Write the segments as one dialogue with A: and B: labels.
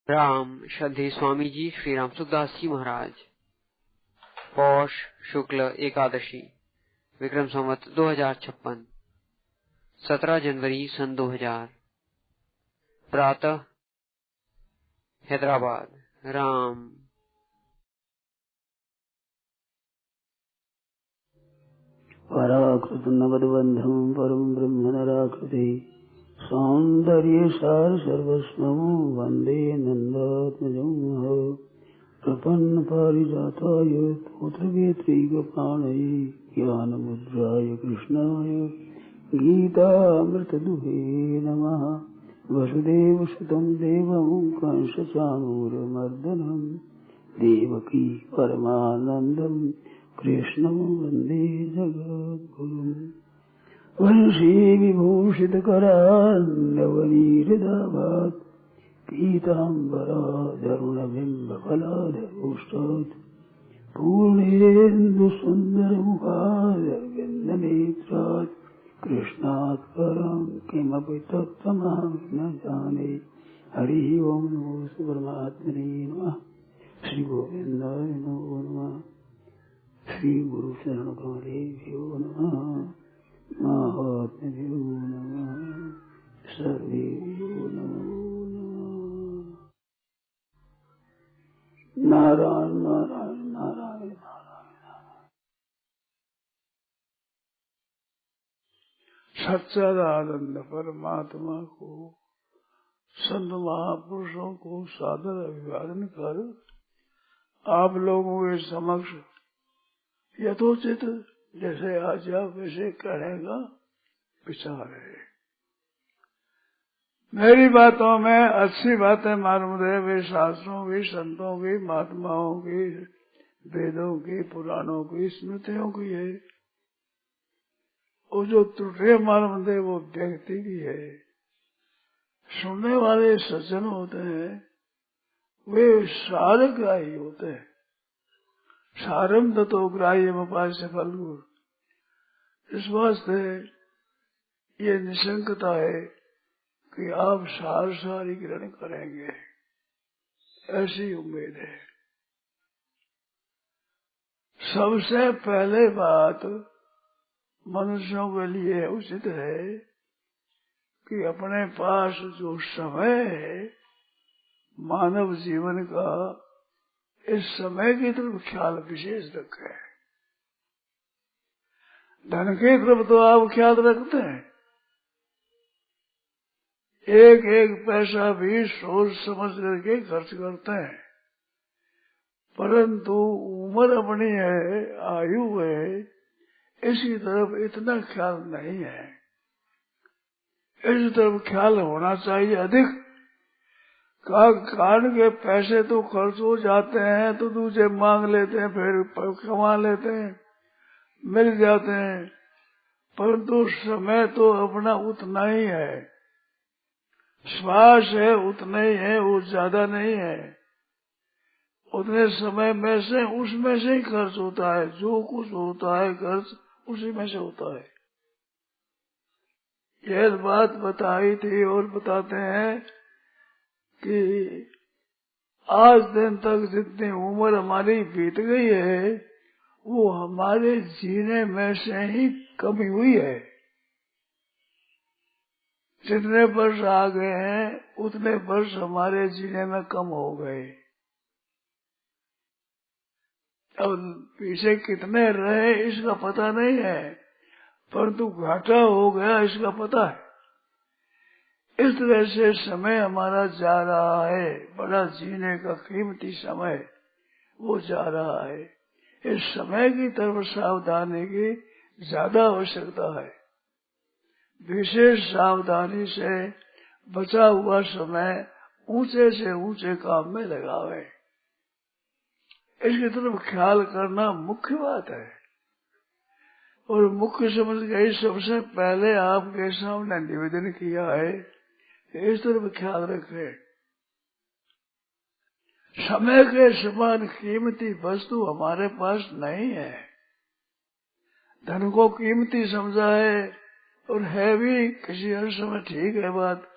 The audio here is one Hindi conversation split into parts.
A: राम श्रद्धेय स्वामी जी श्री राम सुखदास जी महाराज। पौष शुक्ल एकादशी विक्रम संवत 2056 17 जनवरी सन 2000 प्रातः हैदराबाद। राम
B: पराकृत नवद्बन्धं परं ब्रह्म नराकृते सौन्दर्य सार सर्वस्वं वन्दे नन्दात्मजं प्रपन्न पारिजाताय पुत्रवेत्रैकपाणये ज्ञानमुद्राय कृष्णाय गीतामृतदुहे नमः। वसुदेवसुतं देवं कंसचाणूरमर्दनं देवकी परमानन्दं कृष्णं वन्दे जगद्गुरुम्। वंशी विभूषितकरान्नवनीहृदाभात् पीताम्बराधरुणबिम्बफलाधरोष्टात् पूर्णेन्दुसुन्दरमुखादरविन्दनेत्रात् कृष्णात् परं किमपि तत्त्वमहं न जाने। हरिः ओं नमो परमात्मने नमः। श्री गोविन्दाय नमो नमः। श्री गुरु शरण कमलेभ्यो नमः। महात्म्यो नमः। सर्वेभ्यो नमो नमः। नारायण नारायण नारायण नारायण। सच्चिदानंद परमात्मा को संत महापुरुषों को सादर अभिवादन कर आप लोगों के समक्ष यथोचित जैसे आज्ञा वैसे करेगा विचार है। मेरी बातों में अच्छी बातें मालूम है, वे शास्त्रों की, संतों की, महात्माओं की, वेदों की, पुराणों की, स्मृतियों की है। और जो त्रुटियां मालूम है वो व्यक्ति की है। सुनने वाले सज्जन होते हैं वे सारग्राही होते हैं। सारम ततो ग्राह्यम उपास्य फलगु। इस वास्ते ये निशंकता है कि आप सारी ग्रहण करेंगे, ऐसी उम्मीद है। सबसे पहले बात मनुष्यों के लिए उचित है कि अपने पास जो समय है मानव जीवन का, इस समय की तरफ ख्याल विशेष रखे। धन की तरफ तो आप ख्याल रखते हैं, एक एक पैसा भी सोच समझ करके खर्च करते हैं, परंतु उम्र अपनी है, आयु है, इसकी तरफ इतना ख्याल नहीं है। इस तरफ ख्याल होना चाहिए अधिक। कारण के पैसे तो खर्च हो जाते हैं तो दूसरे मांग लेते हैं, फिर कमा लेते हैं, मिल जाते हैं, परंतु समय तो अपना उतना ही है। श्वास है उतना ही है, वो ज्यादा नहीं है। उतने समय में से उसमें से ही खर्च होता है। जो कुछ होता है खर्च उसी में से होता है। यह बात बताई थी और बताते हैं कि आज दिन तक जितनी उम्र हमारी बीत गई है वो हमारे जीने में से ही कमी हुई है। जितने वर्ष आ गए हैं उतने वर्ष हमारे जीने में कम हो गए। अब पीछे कितने रहे इसका पता नहीं है, परंतु घाटा हो गया इसका पता है। इस तरह से समय हमारा जा रहा है, बड़ा जीने का कीमती समय वो जा रहा है। इस समय की तरफ सावधानी की ज्यादा आवश्यकता है। विशेष सावधानी से बचा हुआ समय ऊंचे से ऊंचे काम में लगावे, इसकी तरफ ख्याल करना मुख्य बात है। और मुख्य समझ गई सबसे पहले आपके सामने निवेदन किया है, इस तरफ ख्याल रखे। समय के समान कीमती वस्तु हमारे पास नहीं है। धन को कीमती समझा है और है भी किसी अंश में, ठीक है बात।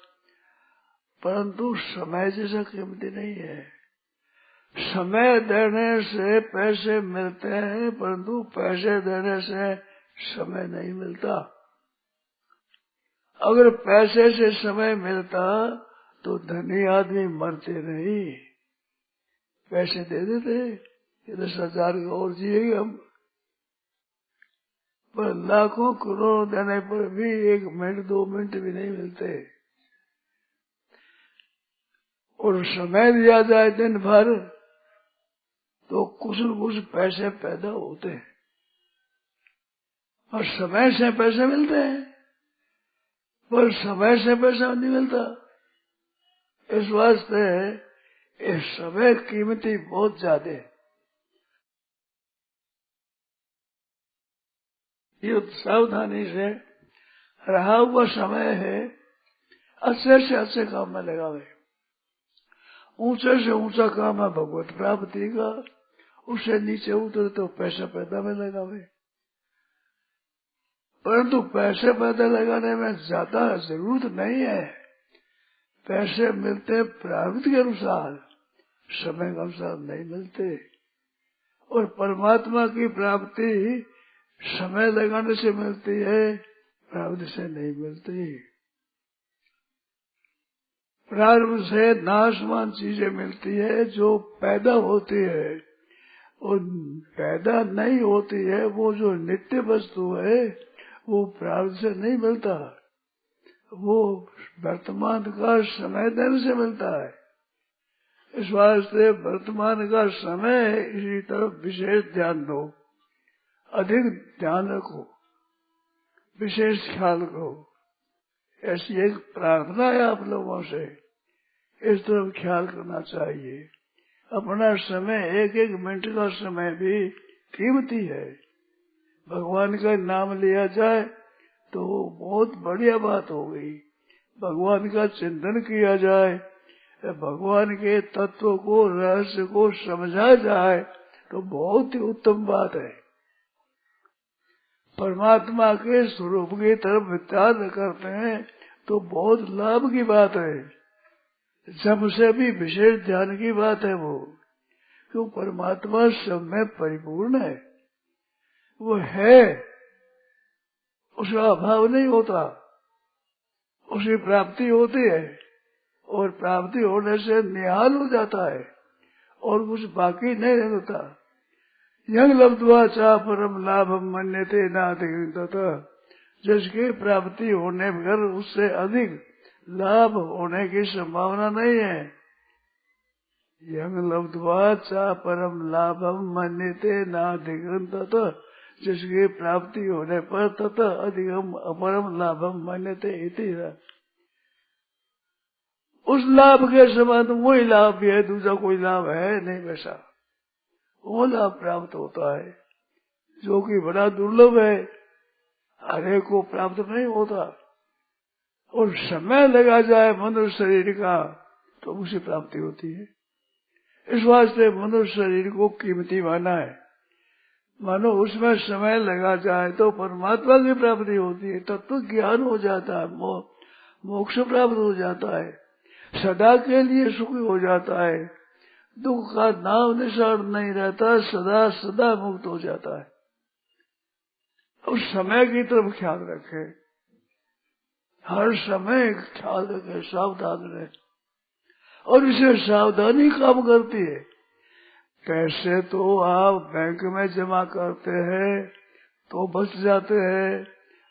B: परंतु समय जैसा कीमती नहीं है। समय देने से पैसे मिलते हैं, परंतु पैसे देने से समय नहीं मिलता। अगर पैसे से समय मिलता तो धनी आदमी मरते नहीं, पैसे दे देते, 10,000 और जिएगा हम। पर लाखों करोड़ देने पर भी 1 मिनट 2 मिनट भी नहीं मिलते। और समय दिया जाए दिन भर तो कुछ न कुछ पैसे पैदा होते हैं, और समय से पैसे मिलते हैं, पर समय से पैसा नहीं मिलता। इस वास्ते इस समय कीमती बहुत ज्यादा है। ये सावधानी से रहा हुआ समय है, अच्छे से अच्छे काम में लगावे। ऊंचे से ऊंचा काम है भगवत प्राप्ति का, उससे नीचे उतरे तो पैसा पैदा में लगावे। परंतु पैसे पैदा लगाने में ज्यादा जरूरत नहीं है। पैसे मिलते प्रारब्ध के अनुसार, समय के अनुसार नहीं मिलते। और परमात्मा की प्राप्ति समय लगाने से मिलती है, प्रारब्ध से नहीं मिलती। प्रारब्ध से नाशवान चीजें मिलती है जो पैदा होती है, और पैदा नहीं होती है वो जो नित्य वस्तु है वो प्रारब्ध से नहीं मिलता, वो वर्तमान का समय देने से मिलता है। इस वास्ते वर्तमान का समय इसी तरफ विशेष ध्यान दो, अधिक ध्यान रखो, विशेष ख्याल करो। ऐसी एक प्रार्थना है आप लोगों से, इस तरफ ख्याल करना चाहिए। अपना समय 1-1 मिनट का समय भी कीमती है। भगवान का नाम लिया जाए तो बहुत बढ़िया बात हो गई। भगवान का चिंतन किया जाए, भगवान के तत्व को, रहस्य को समझा जाए तो बहुत ही उत्तम बात है। परमात्मा के स्वरूप की तरफ विचार करते हैं तो बहुत लाभ की बात है। सबसे भी विशेष ध्यान की बात है वो, क्यों परमात्मा सब में परिपूर्ण है, वो है, उसका अभाव नहीं होता, उसकी प्राप्ति होती है, और प्राप्ति होने से निहाल हो जाता है और कुछ बाकी नहीं रहता। यंग लब्ध्वा चा परम लाभम मन्यते नाधिगन्तता, जिसकी प्राप्ति होने पर उससे अधिक लाभ होने की संभावना नहीं है। यंग लब्ध्वा चा परम लाभम मन्यते नाधिगन्तता, जिसकी प्राप्ति होने पर तथा अधिकम अपरम लाभम मन्यते इति, उस लाभ के समान वही लाभ भी है, दूसरा कोई लाभ है नहीं वैसा। वो लाभ प्राप्त होता है जो कि बड़ा दुर्लभ है, हर एक को प्राप्त नहीं होता। और समय लगा जाए मनुष्य शरीर का तो उसे प्राप्ति होती है। इस वास्ते मनुष्य शरीर को कीमती माना है। मानो उसमें समय लगा जाए तो परमात्मा की प्राप्ति होती है, तत्व ज्ञान हो जाता है, मोक्ष प्राप्त हो जाता है, सदा के लिए सुखी हो जाता है, दुख का नाम निशान नहीं रहता, सदा सदा मुक्त हो जाता है। उस समय की तरफ ख्याल रखे, हर समय ख्याल रखे, सावधान रहे, और इसे सावधानी काम करती है। पैसे तो आप बैंक में जमा करते हैं तो बच जाते हैं,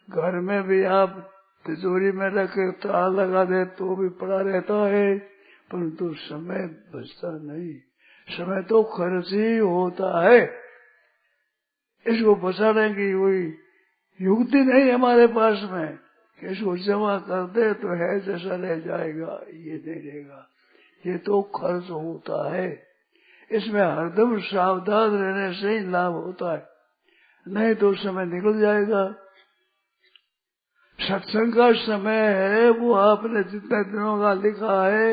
B: घर में भी आप तिजोरी में रखे ताला लगा दे तो भी पड़ा रहता है, परंतु समय बचता नहीं। समय तो खर्च ही होता है, इसको बचाने की कोई युक्ति नहीं हमारे पास में कि इसको जमा कर दे तो है जैसा रह जाएगा, ये नहीं रहेगा। ये तो खर्च होता है, इसमें हरदम सावधान रहने से ही लाभ होता है, नहीं तो समय निकल जाएगा। सत्संग का समय है वो आपने जितने दिनों का लिखा है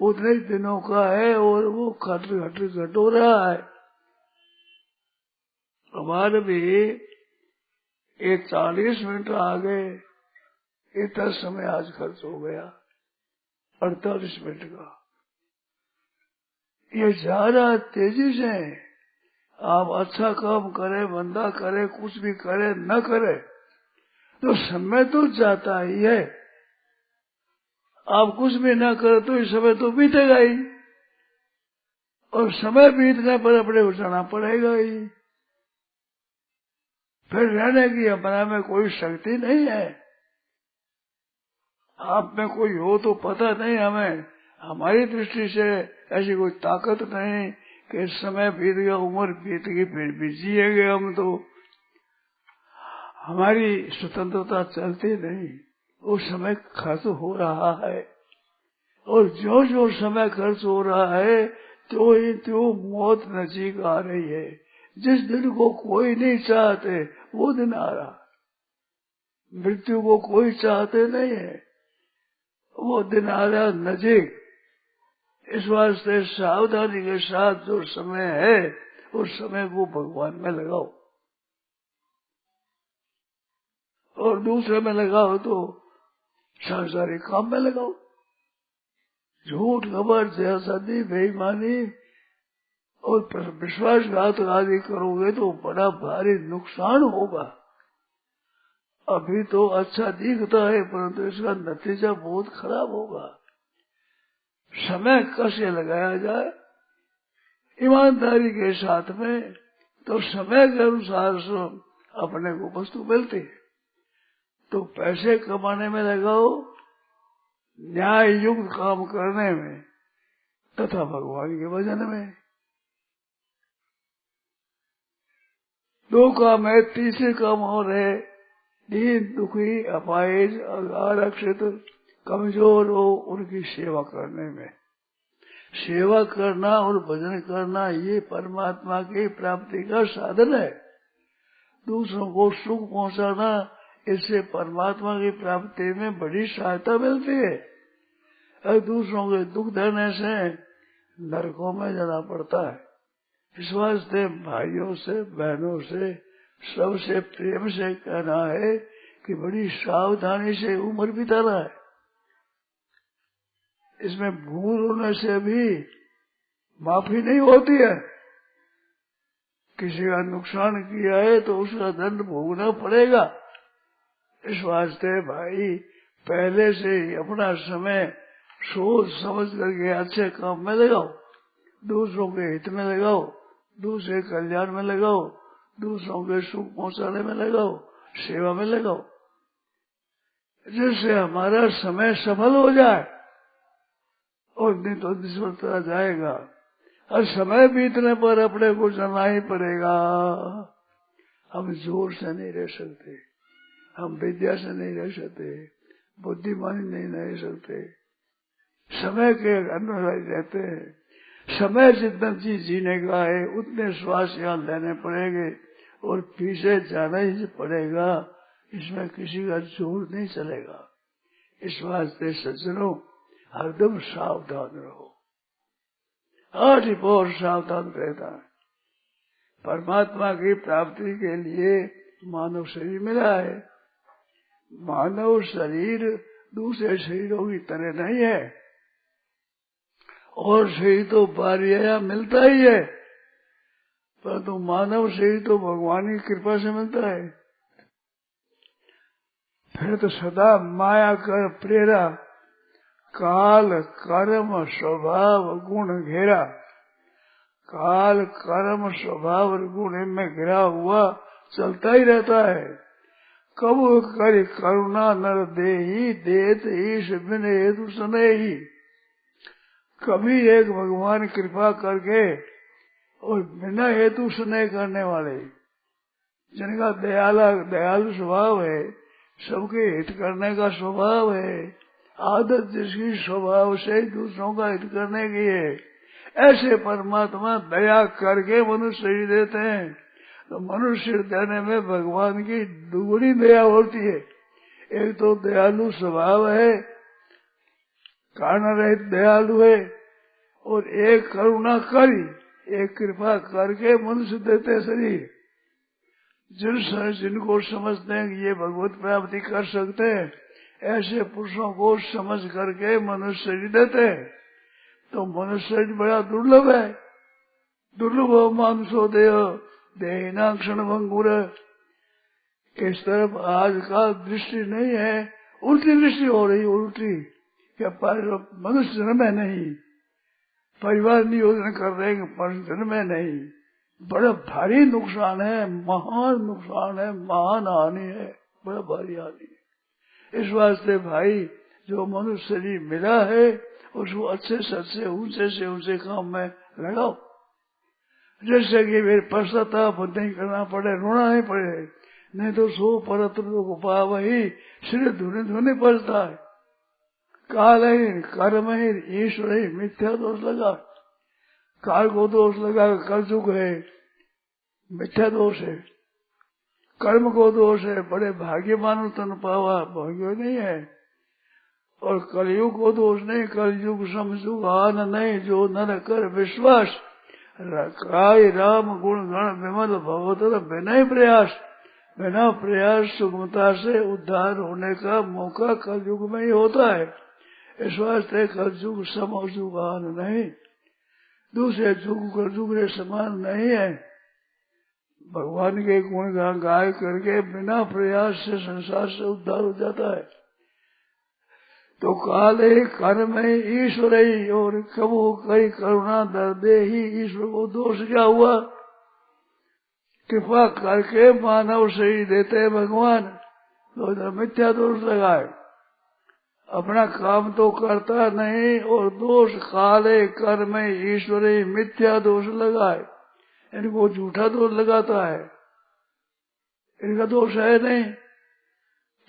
B: उतने दिनों का है, और वो घट हो रहा है। हमारे भी ये 40 मिनट आ गए, इतना समय आज खर्च हो गया। 48 मिनट का। ये जा रहा तेजी से। आप अच्छा काम करे, मंदा करे, कुछ भी करे न करे, तो समय तो जाता ही है। आप कुछ भी ना करे तो ये समय तो बीतेगा ही, और समय बीतने पर अपने को जाना पड़ेगा ही। फिर रहने की अपना में कोई शक्ति नहीं है। आप में कोई हो तो पता नहीं, हमें हमारी दृष्टि से ऐसी कोई ताकत नहीं कि समय बीत गया, उम्र बीत गई, फिर भी जिएंगे हम तो। हमारी स्वतंत्रता चलती नहीं, वो समय खर्च हो रहा है, और जो जो समय खर्च हो रहा है तो ही तो मौत नजीक आ रही है। जिस दिन को कोई नहीं चाहते वो दिन आ रहा, मृत्यु को कोई चाहते नहीं है, वो दिन आ रहा नजीक। इस वास्ते सावधानी के साथ जो समय है उस समय को भगवान में लगाओ, और दूसरे में लगाओ तो सांसारिक काम में लगाओ। झूठ, खबर, जैसादी, बेईमानी और विश्वासघात आदि करोगे तो बड़ा भारी नुकसान होगा। अभी तो अच्छा दिखता है परंतु इसका नतीजा बहुत खराब होगा। समय कैसे लगाया जाए ईमानदारी के साथ में, तो समय के अनुसार से अपने को वस्तु मिलती है। तो पैसे कमाने में लगाओ, न्याय युक्त काम करने में, तथा भगवान के भजन में। दो काम है, तीसरे काम और है, दीन दुखी, अपाहिज, आरक्षित, कमजोर हो उनकी सेवा करने में। सेवा करना और भजन करना ये परमात्मा की प्राप्ति का साधन है। दूसरों को सुख पहुंचाना, इससे परमात्मा की प्राप्ति में बड़ी सहायता मिलती है। और दूसरों के दुख देने से नरकों में जाना पड़ता है। इस वास्ते भाइयों से, बहनों से, सबसे प्रेम से कहना है कि बड़ी सावधानी से उम्र बिताना है। इसमें भूल होने से भी माफी नहीं होती है। किसी का नुकसान किया है तो उसका दंड भोगना पड़ेगा। इस वास्ते भाई पहले से ही अपना समय सोच समझ करके अच्छे काम में लगाओ, दूसरों के हित में लगाओ, दूसरे कल्याण में लगाओ, दूसरों के सुख पहुंचाने में लगाओ, सेवा में लगाओ, जिससे हमारा समय सफल हो जाए। और नहीं तो निष्फलता जाएगा। और समय बीतने पर अपने को जाना ही पड़ेगा। हम जोर से नहीं रह सकते, हम विद्या से नहीं रह सकते, बुद्धिमानी नहीं रह सकते, समय के अनुसार रहते हैं। समय जितना जीने का है उतने श्वास यहाँ लेने पड़ेंगे और पीछे जाना ही पड़ेगा। इसमें किसी का जोर नहीं चलेगा। इस वास्ते सज्जनों हरदम सावधान रहो। आज ही बहुत सावधान रहता है। परमात्मा की प्राप्ति के लिए मानव शरीर मिला है। मानव शरीर दूसरे शरीरों की तरह नहीं है, और शरीर तो बारिया मिलता ही है, परंतु मानव शरीर तो भगवान की कृपा से मिलता है। फिर तो सदा माया कर प्रेरा, काल कर्म स्वभाव गुण घेरा। काल कर्म स्वभाव और गुण में घिरा हुआ चलता ही रहता है। कब कर करुणा नर देही, देत ईश बिन हेतु सने ही। कभी एक भगवान कृपा करके और बिना हेतु स्नेह करने वाले, जिनका दयालु स्वभाव है, सबके हित करने का स्वभाव है, आदत जिसकी स्वभाव से दूसरों का हित करने की है, ऐसे परमात्मा दया करके मनुष्य ही देते हैं। तो मनुष्य देने में भगवान की दुगुनी दया होती है। एक तो दयालु स्वभाव है, कारण रहित दयालु है, और एक करुणा करी, एक कृपा करके मनुष्य देते शरीर। जिनको समझते हैं कि ये भगवत प्राप्ति कर सकते हैं, ऐसे पुरुषों को समझ करके मनुष्य शरीर देते। तो मनुष्य शरीर बड़ा दुर्लभ है। दुर्लभ मानुषो देह देहिना क्षण भंगुर। इस तरफ आज का दृष्टि नहीं है, उल्टी दृष्टि हो रही, उल्टी। क्या मनुष्य जन्म है नहीं, परिवार नियोजन कर रहे हैं, पर जन्म है नहीं। बड़ा भारी नुकसान है, महान नुकसान है, महान हानि है, बड़ा भारी हानि है। इस वास्ते भाई जो मनुष्य शरीर मिला है उसको अच्छे से अच्छे ऊंचे से ऊंचे काम में लगाओ। जैसे कि फिर पश्चाताप नहीं करना पड़े, रोना नहीं पड़े, नहीं तो सो परत्र को पा वही सिर धुने धुने पड़ता है। काल है कर्म है ईश्वर है, मिथ्या दोष लगा, काल को दोष लगा, कलयुग है, मिथ्या दोष है, कर्म को दोष है, बड़े भाग्यवान तन पावा, भाग्य नहीं है। और कलयुग को दोष नहीं, कलयुग समझुग आन नहीं, जो नर कर विश्वास, काय राम गुण गण विमल भवतर बिना प्रयास। बिना प्रयास सुगमता से उद्धार होने का मौका कलयुग में ही होता है। इस वास्ते कलयुग समझुगान नहीं, दूसरे युग कलयुग के समान नहीं है। भगवान के गुण गाय करके बिना प्रयास से संसार से उद्धार हो जाता है। तो काल है कर्म है ईश्वर ही, और कबू कई करुणा दर्दे ही, ईश्वर को दोष क्या हुआ? कृपा करके मानव शरीर देते हैं भगवान, तो मिथ्या दोष लगाए, अपना काम तो करता नहीं, और दोष काले कर्म ईश्वर मिथ्या दोष लगाए, इनको झूठा दोष लगाता है, इनका दोष है नहीं।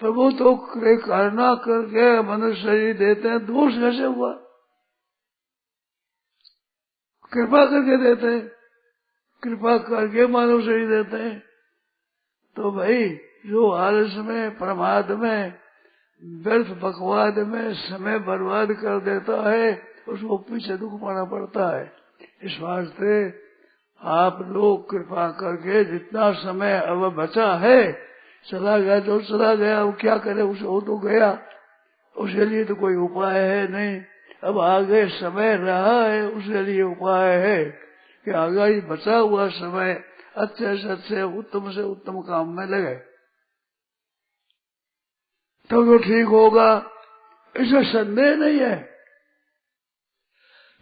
B: प्रभु तो करुणा करके मनुष्य शरीर देते हैं, दोष कैसे हुआ? कृपा करके देते हैं, कृपा करके मानव शरीर देते हैं। तो भाई जो आलस में प्रमाद में व्यर्थ बकवाद में समय बर्बाद कर देता है, उसको पीछे दुख पाना पड़ता है। इस वास्ते आप लोग कृपा करके जितना समय अब बचा है, चला गया जो चला गया, वो क्या करे, उसे वो तो गया, उसके लिए तो कोई उपाय है नहीं। अब आगे समय रहा है, उसके लिए उपाय है कि आगे बचा हुआ समय अच्छे से अच्छे उत्तम से उत्तम काम में लगे, तो ठीक होगा, इसमें संदेह नहीं है।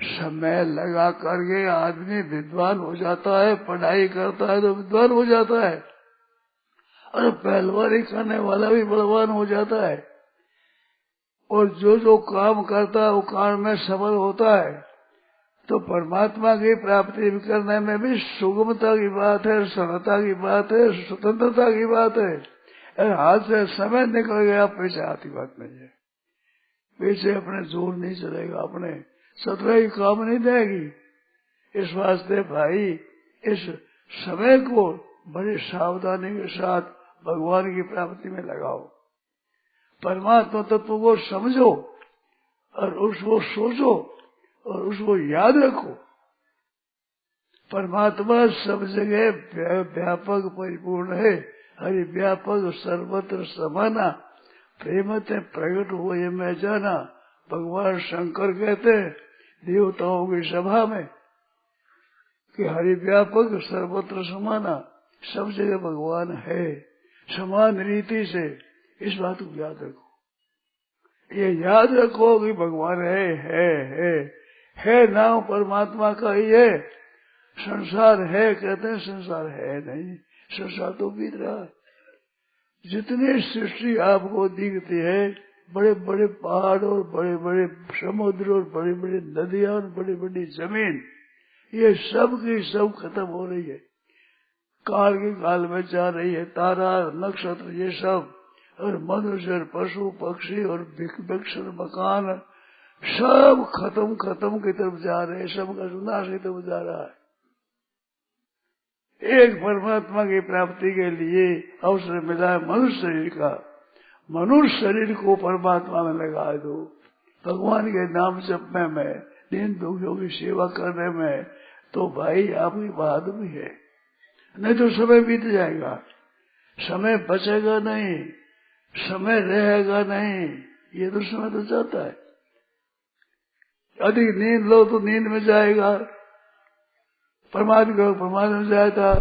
B: समय लगा करके आदमी विद्वान हो जाता है, पढ़ाई करता है तो विद्वान हो जाता है, और पहलवानी करने वाला भी बलवान हो जाता है, और जो काम करता है वो काम में सफल होता है। तो परमात्मा की प्राप्ति करने में भी सुगमता की बात है, सरलता की बात है, स्वतंत्रता की बात है। हाथ से समय निकल गया, पीछे आती बात नहीं है, पीछे अपने जोर नहीं चलेगा, अपने सत्रह ही काम नहीं देगी। इस वास्ते भाई इस समय को बड़ी सावधानी के साथ भगवान की प्राप्ति में लगाओ, परमात्मा तत्व को समझो और उसको सोचो और उसको याद रखो। परमात्मा सब जगह व्यापक परिपूर्ण है, हरि व्यापक सर्वत्र समाना, प्रेमते प्रकट हो ये मैं जाना। भगवान शंकर कहते देवताओं की सभा में कि हरि व्यापक सर्वत्र समाना, सब जगह भगवान है समान रीति से। इस बात को याद रखो, ये याद रखो कि भगवान है नाम परमात्मा का ही है। संसार है कहते हैं, संसार है नहीं, संसार तो बीत रहा है। जितनी सृष्टि आपको दिखती है, बड़े बड़े पहाड़ और बड़े बड़े समुद्र और बड़ी बड़ी नदियां और बड़ी बड़ी जमीन, ये सब की सब खत्म हो रही है, काल के काल में जा रही है। तारा नक्षत्र ये सब, और मनुष्य पशु पक्षी और वृक्ष मकान सब खत्म की तरफ जा रहे हैं, सबका विनाश की तरफ जा रहा है। एक परमात्मा की प्राप्ति के लिए अवसर मिला है मनुष्य शरीर का, मनुष्य शरीर को परमात्मा में लगा दो, भगवान के नाम जपने में, दीन दुखियों की सेवा करने में, तो भाई आपकी बहादुरी है। नहीं तो समय बीत जाएगा, समय बचेगा नहीं, समय रहेगा नहीं, ये तो समय तो जाता है। अधिक नींद लो तो नींद में जाएगा, प्रमाद करो प्रमाद में जाएगा,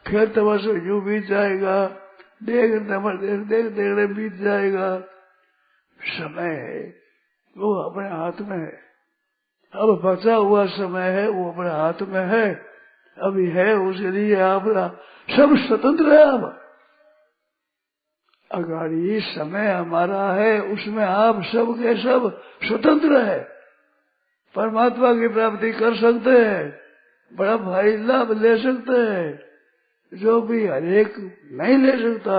B: फिर तमाशा यूं बीत जाएगा, देख बीत जाएगा। समय है वो अपने हाथ में है। अब बचा हुआ समय है वो अपने हाथ में है, अभी है उसके लिए आप सब स्वतंत्र है। अब अगाड़ी समय हमारा है, उसमें आप सब के सब स्वतंत्र है, परमात्मा की प्राप्ति कर सकते हैं, बड़ा भारी लाभ ले सकते हैं, जो भी हरेक नहीं ले सकता।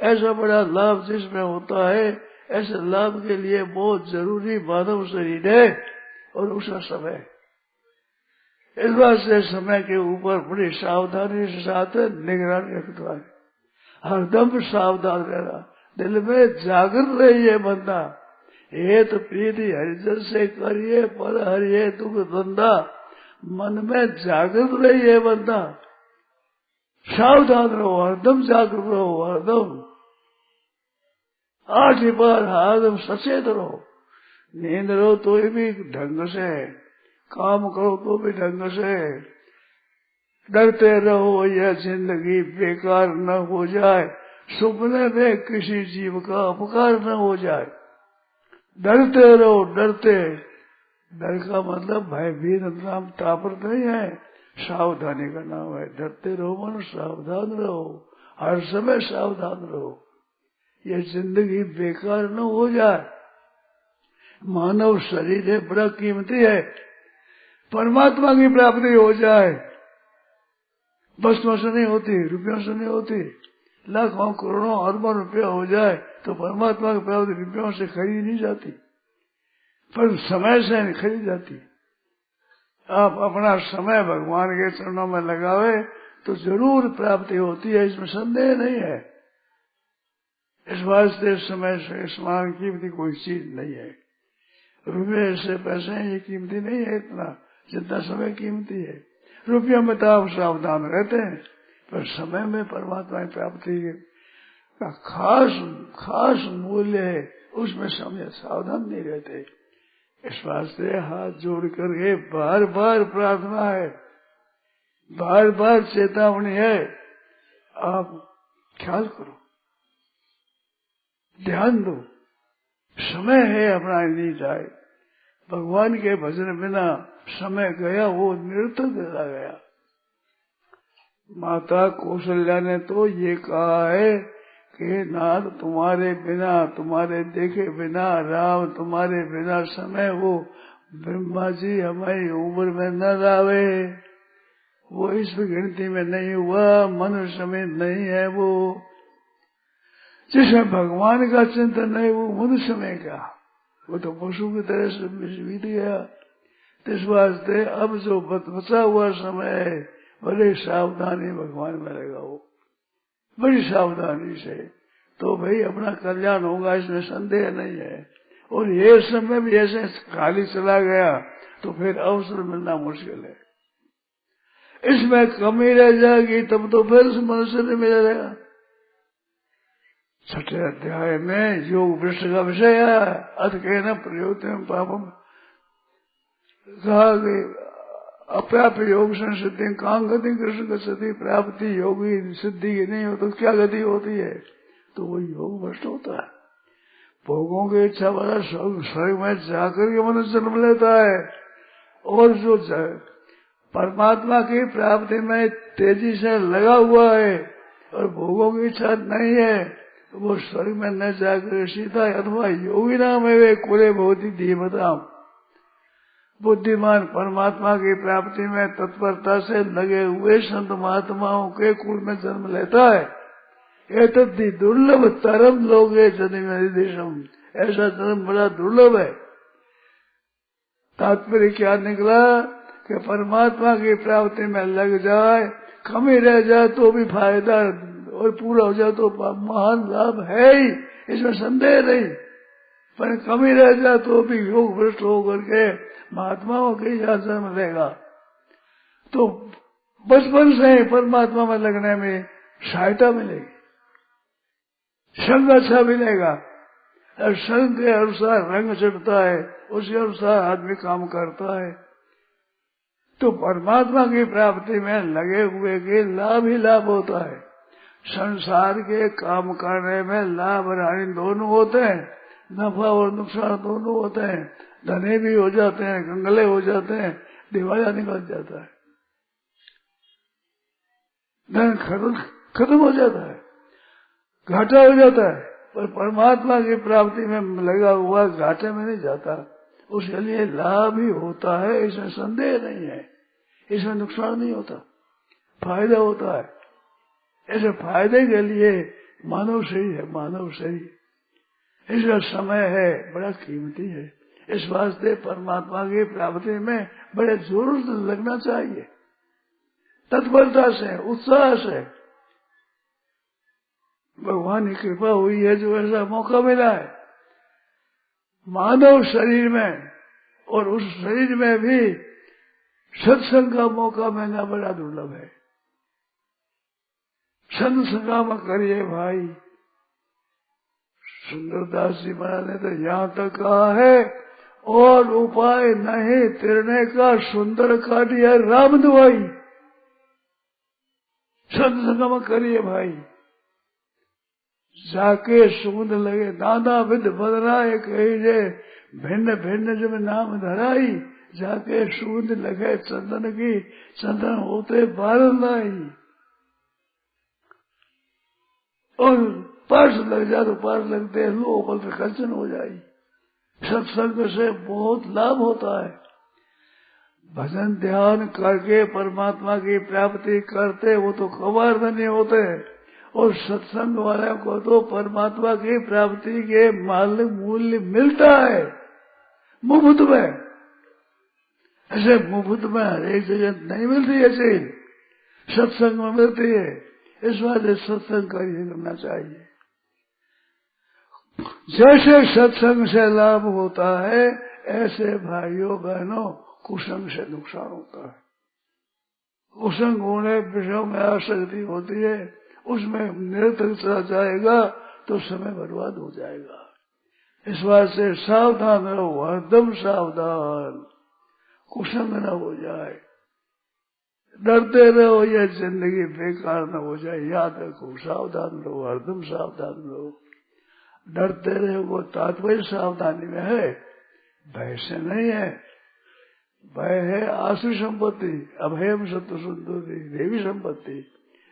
B: ऐसा बड़ा लाभ जिसमें होता है, ऐसे लाभ के लिए बहुत जरूरी मानव शरीर है और उसका समय। इस बात से समय के ऊपर बड़ी सावधानी से साथ निगरानी रखता है, हरदम सावधान रहना, दिल में जागृत रहिए बंदा। ये तो प्रीति हरिजन से करिए, पर हरिये दुख धंधा, मन में जागृत रहिए बंदा, सावधान रहो, हरदम जागृत रहो, हरदम 8 बार हरदम सचेत रहो। नींद लो तो भी ढंग से, काम करो तो भी ढंग से, डरते रहो यह जिंदगी बेकार न हो जाए, सपने में किसी जीव का अपकार न हो जाए। डरते रहो, डरते, डर का मतलब भयभीत नाम तापर नहीं है, सावधानी का नाम है। डरते रहो मन सावधान रहो, हर समय सावधान रहो, ये जिंदगी बेकार न हो जाए। मानव शरीर है बड़ा कीमती है, परमात्मा की प्राप्ति हो जाए, वस्तुओं से नहीं होती, रुपयों से नहीं होती। लाखों करोड़ों अरबों रुपया हो जाए तो परमात्मा की प्राप्ति रुपयों से खरीद नहीं जाती, पर समय से नहीं खरीद जाती। आप अपना समय भगवान के चरणों में लगावे तो जरूर प्राप्ति होती है, इसमें संदेह नहीं है। इस वास्ते समय से समान कीमती कोई चीज नहीं है। रुपये से पैसे ये कीमती नहीं है इतना जितना समय कीमती है। रुपयों में तो आप सावधान रहते हैं, पर समय में परमात्मा की प्राप्ति का खास मूल्य है, उसमें समय सावधान नहीं रहते। इस वास्ते हाथ जोड़ करके बार बार प्रार्थना है, बार बार चेतावनी है, आप ख्याल करो, ध्यान दो, समय है अपना नहीं जाए। भगवान के भजन बिना समय गया वो निरर्थक चला गया। माता कौशल्या ने तो ये कहा है कि नाथ तुम्हारे बिना, तुम्हारे देखे बिना, राम तुम्हारे बिना समय हो, ब्रह्मा जी हमारी उम्र में न लावे, वो इस गिनती में नहीं हुआ, मनुष्य में नहीं है वो। जिसमें भगवान का चिंतन नहीं वो मनुष्य में क्या, वो तो पशु की तरह से बीत गया। इस वास्ते अब जो बचा हुआ समय है, बड़ी सावधानी भगवान में लगाओ, बड़ी सावधानी से, तो भाई अपना कल्याण होगा, इसमें संदेह नहीं है। और ये समय भी ऐसे खाली चला गया तो फिर अवसर मिलना मुश्किल है। इसमें कमी रह जाएगी तब तो फिर मनुष्य नहीं मिलेगा। 6 अध्याय में योग वृक्ष का विषय है, अथ के न प्रयोजन पापम, कहा कि अप्राप्य योग संसिद्धि काम गति कृष्ण गति, प्राप्ति योगी सिद्धि की नहीं हो तो क्या गति होती है, तो वो योग भ्रष्ट होता है। भोगों की इच्छा वाला स्वर्ग में जाकर के मनुष्य जन्म लेता है, और जो परमात्मा की प्राप्ति में तेजी से लगा हुआ है और भोगों की इच्छा नहीं है, तो वो स्वर्ग में न जाकर सीधा अथवा योगी नाम है वे कुले भौतिक धीमता, बुद्धिमान परमात्मा की प्राप्ति में तत्परता से लगे हुए संत महात्माओं के कुल में जन्म लेता है। एतद्धि दुर्लभ तरम लोगे जन्म, ऐसा जन्म बड़ा दुर्लभ है। तात्पर्य क्या निकला कि परमात्मा की प्राप्ति में लग जाए, कमी रह जाए तो भी फायदा, और पूरा हो जाए तो महान लाभ है ही, इसमें संदेह नहीं। पर कमी रह जाए तो भी योग भ्रष्ट होकर के महात्माओं के यहाँ जन्म लेगा, तो बचपन से ही परमात्मा में लगने में सहायता मिलेगी। संग अच्छा मिलेगा, और संग के अनुसार रंग चढ़ता है, उसके अनुसार आदमी काम करता है, तो परमात्मा की प्राप्ति में लगे हुए के लाभ ही लाभ होता है। संसार के काम करने में लाभ और हानि दोनों होते हैं, नफा और नुकसान दोनों होते हैं, धनी भी हो जाते हैं, कंगले हो जाते हैं, दिवालिया निकल जाता है, धन खत्म हो जाता है, घाटा हो जाता है, पर परमात्मा की प्राप्ति में लगा हुआ घाटे में नहीं जाता, उसके लिए लाभ ही होता है, इसमें संदेह नहीं है, इसमें नुकसान नहीं होता, फायदा होता है। ऐसे फायदे के लिए मानव शरीर है, मानव शरीर इसका समय है बड़ा कीमती है, इस वास्ते परमात्मा की प्राप्ति में बड़े जोर से लगना चाहिए, तत्परता से, उत्साह से। भगवान की कृपा हुई है जो ऐसा मौका मिला है मानव शरीर में, और उस शरीर में भी सत्संग का मौका मिलना बड़ा दुर्लभ है। संत संगम करिए भाई, सुंदरदास जी महाराज ने तो यहाँ तक कहा है, और उपाय नहीं तिरने का सुंदर काटिया राम दुआई। संत संगम करिए भाई, जाके सूंद लगे दादा विद बदराए कही भिन्न भिन्न जब नाम धराई, जाके सूंद लगे चंदन की, चंदन होते बारन लाई। और पास लग जाए तो पास लगते हैं, लो बल से खर्चन हो जाए। सत्संग से बहुत लाभ होता है, भजन ध्यान करके परमात्मा की प्राप्ति करते वो तो खबर नहीं होते, और सत्संग वाले को तो परमात्मा की प्राप्ति के मूल्य मिलता है मुफ्त में। ऐसे मुफ्त में हर एक जगह नहीं मिलती, ऐसे सत्संग में मिलती है। इस वास्ते सत्संग करना चाहिए। जैसे सत्संग से लाभ होता है, ऐसे भाइयों बहनों कुसंग से नुकसान होता है। कुसंग होने विषयों में आसक्ति होती है, उसमें निरंतर चला जाएगा तो समय बर्बाद हो जाएगा। इस वास्ते सावधान रहो, हरदम सावधान, कुसंग न हो जाए। डरते रहो ये जिंदगी बेकार न हो जाए, याद रखो सावधान रहो, हरदम सावधान रहो। डरते रहो वो तात्पर्य सावधानी में है, भय से नहीं है। भय है आसु संपत्ति, अभयम सत्य सुंदरी देवी संपत्ति।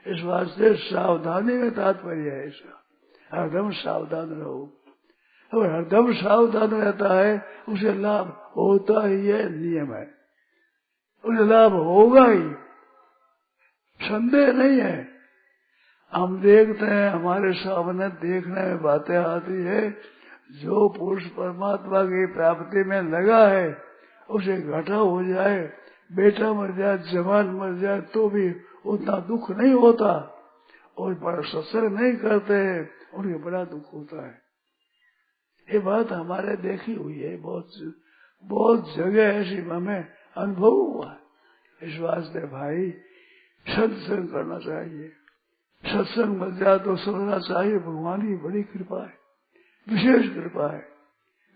B: इस वास्ते सावधानी में तात्पर्य है इसका, हरदम सावधान रहो। और हरदम सावधान रहता है उसे लाभ होता ही है, नियम है, उसे लाभ होगा ही, संदेह नहीं है। हम देखते हैं हमारे सामने देखने में बातें आती है, जो पुरुष परमात्मा की प्राप्ति में लगा है उसे घटा हो जाए, बेटा मर जाए, जवान मर जाए तो भी उतना दुख नहीं होता, और बड़ा सत्संग नहीं करते हैं उन्हें बड़ा दुख होता है। ये बात हमारे देखी हुई है, बहुत जगह ऐसी हमें अनुभव हुआ है। इस वास्ते भाई सत्संग करना चाहिए, सत्संग मिल जाए तो सुनना चाहिए। भगवान की बड़ी कृपा है, विशेष कृपा है,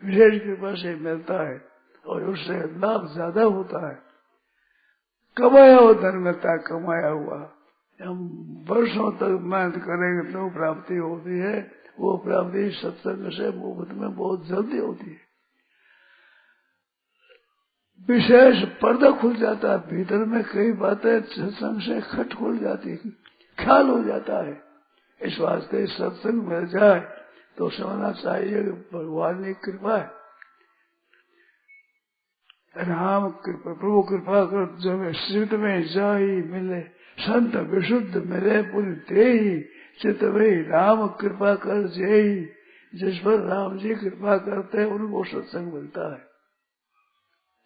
B: विशेष कृपा से मिलता है और उससे लाभ ज्यादा होता है। कमाया हुआ धन मिलता है, कमाया हुआ हम वर्षों तक मेहनत करेंगे तो प्राप्ति होती है, वो प्राप्ति सत्संग से मुफ्त में बहुत जल्दी होती है। विशेष पर्दा खुल जाता है, भीतर में कई बातें सत्संग से खट खुल जाती है, ख्याल हो जाता है। इस वास्ते सत्संग मिल जाए तो समझना चाहिए भगवान की कृपा है, राम कृपा, प्रभु कृपा कर जब चित्त में जाई मिले, संत विशुद्ध मिले पुण्य तेहि, चित्त में राम कृपा कर जेहि। जिस पर राम जी कृपा करते हैं उनको सत्संग मिलता है।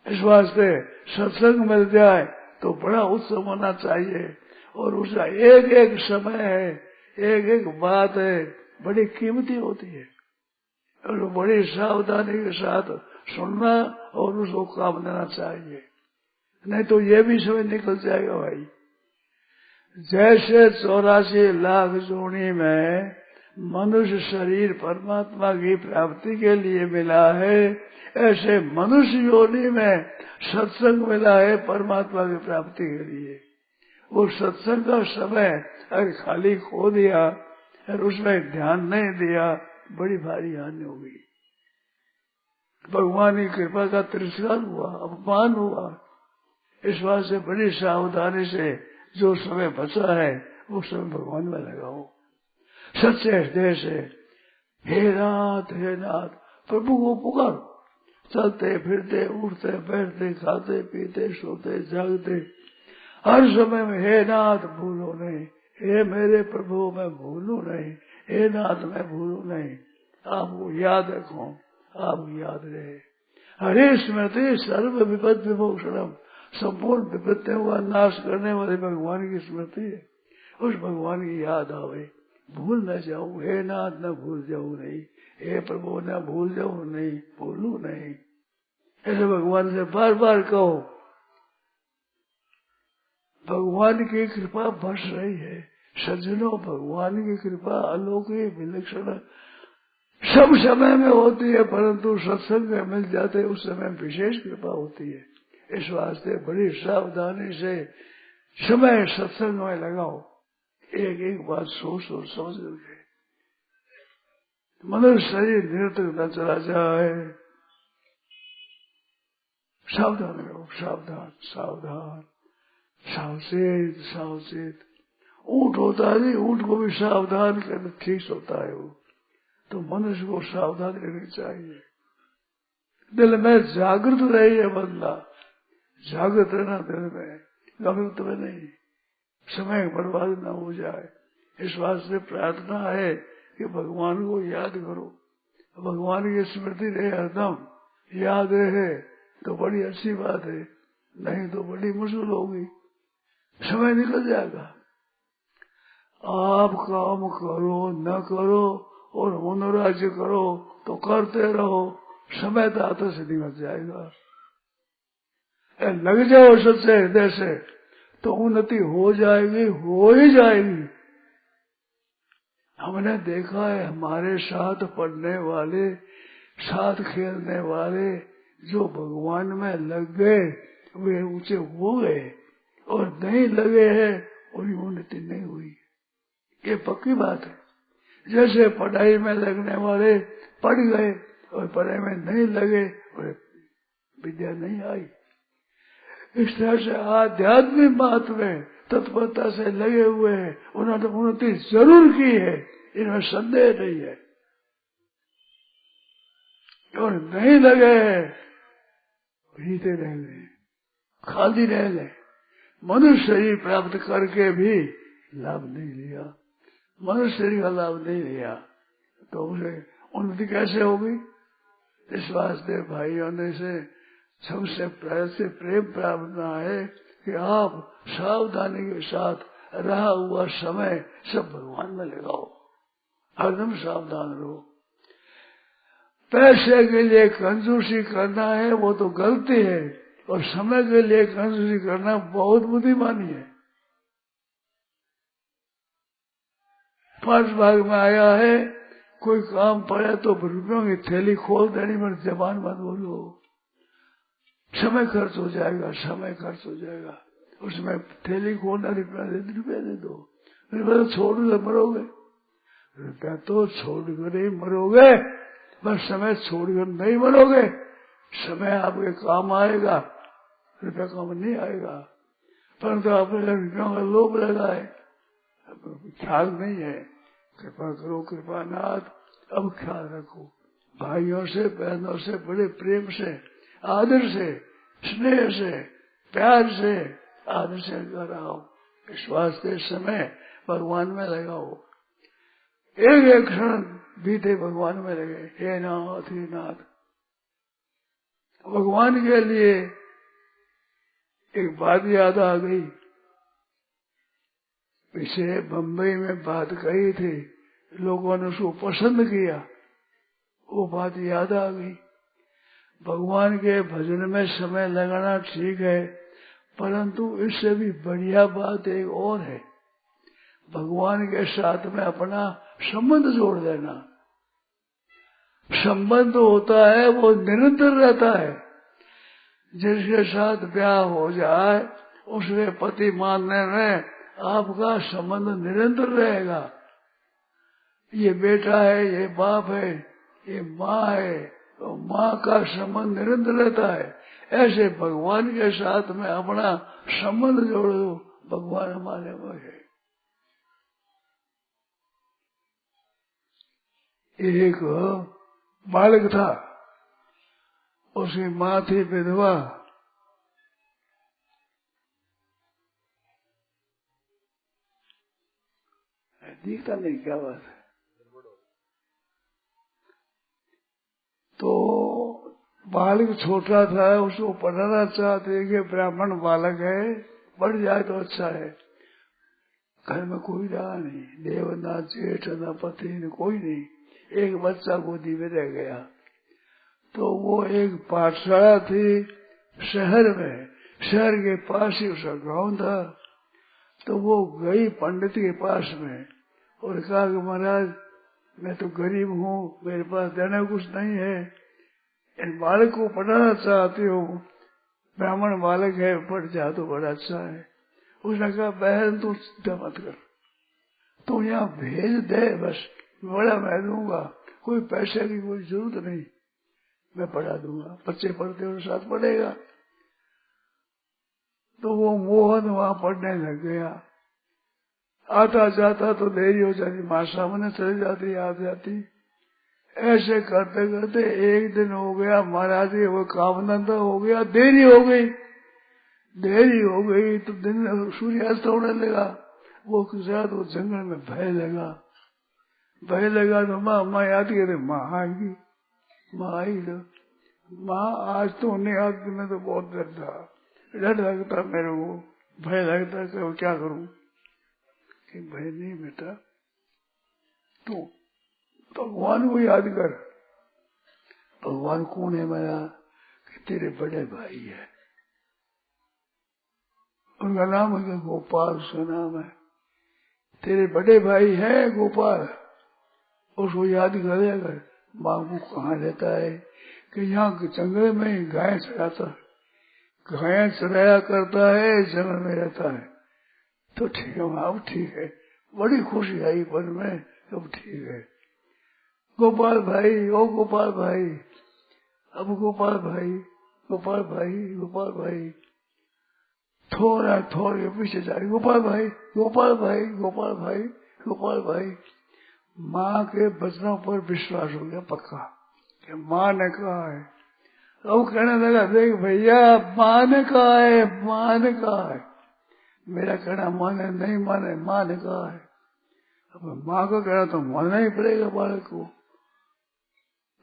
B: इस वास्ते सत्संग मिल जाए तो बड़ा उत्सव होना चाहिए, और उसका एक एक समय है, एक एक बात है, बड़ी कीमती होती है, और बड़ी सावधानी के साथ सुनना और उसको काम देना चाहिए, नहीं तो ये भी समय निकल जाएगा भाई। जैसे 84 लाख जोड़ी में मनुष्य शरीर परमात्मा की प्राप्ति के लिए मिला है, ऐसे मनुष्य योनि में सत्संग मिला है परमात्मा की प्राप्ति के लिए। वो सत्संग का समय अगर खाली खो दिया और उसमें ध्यान नहीं दिया, बड़ी भारी हानि होगी। भगवान की कृपा का तिरस्कार हुआ, अपमान हुआ। इस बात से बड़ी सावधानी से जो समय बचा है वो समय भगवान में लगाओ, सच्चे हृदय से। हे नाथ प्रभु को पुकारो, चलते फिरते उठते बैठते खाते पीते सोते जागते हर समय में हे नाथ भूलो नहीं, हे मेरे प्रभु मैं भूलू नहीं, हे नाथ मैं भूलू नहीं। आपको याद रखो, आपको याद रहे। हरे स्मृति सर्व विपद विमोक्षणम, संपूर्ण विपत्तियों का नाश करने वाले भगवान की स्मृति है। उस भगवान की याद आवे, भूल न जाऊं, हे नाथ न भूल जाऊं नहीं, हे प्रभु न भूल जाऊं नहीं, भूलू नहीं। ऐसे भगवान से बार बार कहो। भगवान की कृपा बरस रही है सज्जनों, भगवान की कृपा अलौकिक विलक्षण सब समय में होती है, परंतु सत्संग में मिल जाते उस समय विशेष कृपा होती है। इस वास्ते बड़ी सावधानी से समय सत्संग में लगाओ। एक एक बात सोच समझ करके, मनुष्य शरीर निरंतर न चला जाए। सावधान रहो, सावधान सावधान, सावचेत सावचेत। ऊंट होता है, ऊंट को भी सावधान करना ठीक होता है। वो तो मनुष्य को सावधान रहनी चाहिए। दिल में जागृत रहिए बंदा, जागृत रहना दिल में, गलत में नहीं, समय बर्बाद न हो जाए। इस बात से प्रार्थना है कि भगवान को याद करो, भगवान की स्मृति रहे हरदम, याद रहे तो बड़ी अच्छी बात है, नहीं तो बड़ी मुश्किल होगी, समय निकल जाएगा। आप काम करो न करो और मनोराज्य करो तो करते रहो, समय तो हाथों से निकल जाएगा। लग जाओ सच्चे हृदय से तो उन्नति हो जाएगी, हो ही जाएगी। हमने देखा है हमारे साथ पढ़ने वाले, साथ खेलने वाले जो भगवान में लग गए वे ऊंचे हो गए, और नहीं लगे हैं उनकी उन्नति नहीं हुई। ये पक्की बात है। जैसे पढ़ाई में लगने वाले पढ़ गए और पढ़ाई में नहीं लगे और विद्या नहीं आई, इस तरह से आध्यात्मिक बात में तत्परता से लगे हुए हैं, उन्होंने उन्नति जरूर की है, इनमें संदेह नहीं है। और नहीं लगे हैं भीते रह गए, खाली रह गए, मनुष्य शरीर प्राप्त करके भी लाभ नहीं लिया, मनुष्य शरीर का लाभ नहीं लिया, तो उसे उन्नति कैसे होगी? इस वास्ते भाइयों ने से सबसे प्रेम प्रार्थना है कि आप सावधानी के साथ रहा हुआ समय सब भगवान में लगाओ, हरदम सावधान रहो। पैसे के लिए कंजूसी करना है वो तो गलती है, और समय के लिए कंजूसी करना बहुत बुद्धिमानी है। 5 भाग में आया है, कोई काम पड़े तो रुपयों की थैली खोल देनी, पर जबान मत बोलो, समय खर्च हो जाएगा, समय खर्च हो जाएगा। उसमें थैली खोलना, रुपया दे दो, रुपया तो छोड़ कर मरोगे, रुपया तो छोड़ कर ही मरोगे, बस समय छोड़कर नहीं मरोगे। समय आपके काम आएगा, रुपया काम नहीं आएगा। परंतु आपने रुपयों का लोभ लगाए, ख्याल नहीं है। कृपा करो कृपानाथ, अब ख्याल रखो, भाइयों से बहनों से बड़े प्रेम से, आदर से, स्नेह से, प्यार से, आदर से कर आओ। इस वास्ते समय भगवान में लगाओ, एक एक क्षण बीते भगवान में लगे। हे नाथ हे नाथ, भगवान के लिए एक बात याद आ गई, पीछे बम्बई में बात कही थी, लोगों ने उसको पसंद किया, वो बात याद आ गई। भगवान के भजन में समय लगाना ठीक है, परंतु इससे भी बढ़िया बात एक और है। भगवान के साथ में अपना संबंध जोड़ देना। संबंध होता है वो निरंतर रहता है। जिसके साथ ब्याह हो जाए उसके पति मानने में आपका संबंध निरंतर रहेगा। ये बेटा है, ये बाप है, ये माँ है, तो माँ का संबंध निरंतर रहता है। ऐसे भगवान के साथ में अपना संबंध जोड़ दो, भगवान हमारे वो है। एक बालक था, उसकी माँ थी विधवा। दिखता नहीं क्या बात है। तो बालक छोटा था, उसको पढ़ाना चाहते कि ब्राह्मण बालक है, पढ़ जाए तो अच्छा है। घर में कोई रहा नहीं, देव ना जेठ ना पति न कोई नहीं, एक बच्चा गोदी में रह गया। तो वो एक पाठशाला थी शहर में, शहर के पास ही उसका गांव था। तो वो गई पंडित के पास में और कहा कि महाराज मैं तो गरीब हूँ, मेरे पास देना कुछ नहीं है, इन बालक को पढ़ाना चाहती हूँ, ब्राह्मण बालक है, पढ़ जा तो बड़ा अच्छा है। उसने कहा बहन तू चिंता मत कर, तू यहाँ भेज दे, बस बड़ा मैं दूंगा, कोई पैसे की कोई जरूरत नहीं, मैं पढ़ा दूंगा, बच्चे पढ़ते हुए साथ पढ़ेगा। तो वो मोहन वहां पढ़ने लग गया। आता जाता तो देरी हो जाती, माँ सामने चली जाती, आ जाती। ऐसे करते करते एक दिन हो गया, महाराज जी वो काम धंधा हो गया, देरी हो गई। देरी हो गई तो दिन सूर्यास्त होने लगा। वो गुजरात वो जंगल में भय लगा। भय लगा तो माँ याद करे, माँ आएगी, माँ आई तो माँ आज तो नहीं आती, मैं तो बहुत डर लगता मेरे को, भय लगता कि क्या करूं। कि भय नहीं बेटा, तू भगवान को याद कर। भगवान कौन है मेरा? कि तेरे बड़े भाई है, उनका नाम है गोपाल, उसका नाम है। तेरे बड़े भाई है गोपाल, उसको याद कर। अगर माँ को कहाँ रहता है? कि यहाँ जंगल में ही गाय चराता, गाय चराया करता है, जंगल में रहता है। तो ठीक है, अब ठीक है, बड़ी खुशी आई मन में, अब ठीक है। गोपाल भाई, ओ गोपाल भाई, अब गोपाल भाई, गोपाल भाई, गोपाल भाई, थोड़ा थोड़े पीछे जाए, गोपाल भाई, गोपाल भाई, गोपाल भाई, गोपाल भाई। माँ के वचनों पर विश्वास हो गया पक्का कि माँ ने कहा है। अब कहने लगा, देख भैया, माँ ने कहा है, माँ ने कहा है, मेरा कहना माने नहीं माने, माँ ने कहा है। अब माँ का कहना तो मानना ही पड़ेगा बालक को।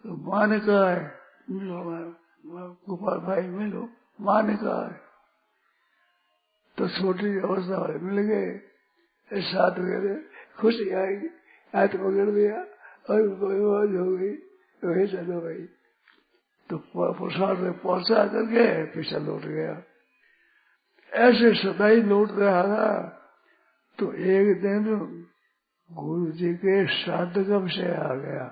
B: तो माँ ने कहा है, मिलो गोपाल भाई, मिलो, माँ ने कहा है। तो छोटी अवस्था वाले मिल गए, साथ गए, खुशी आएगी, हाथ पकड़ दिया और मौज हो गई। वही चलो भाई, तो प्रसाद में पहुंचा करके पीछे लौट गया। ऐसे सदाई लौट रहा था। तो एक दिन गुरु जी के श्राद्ध कब से आ गया।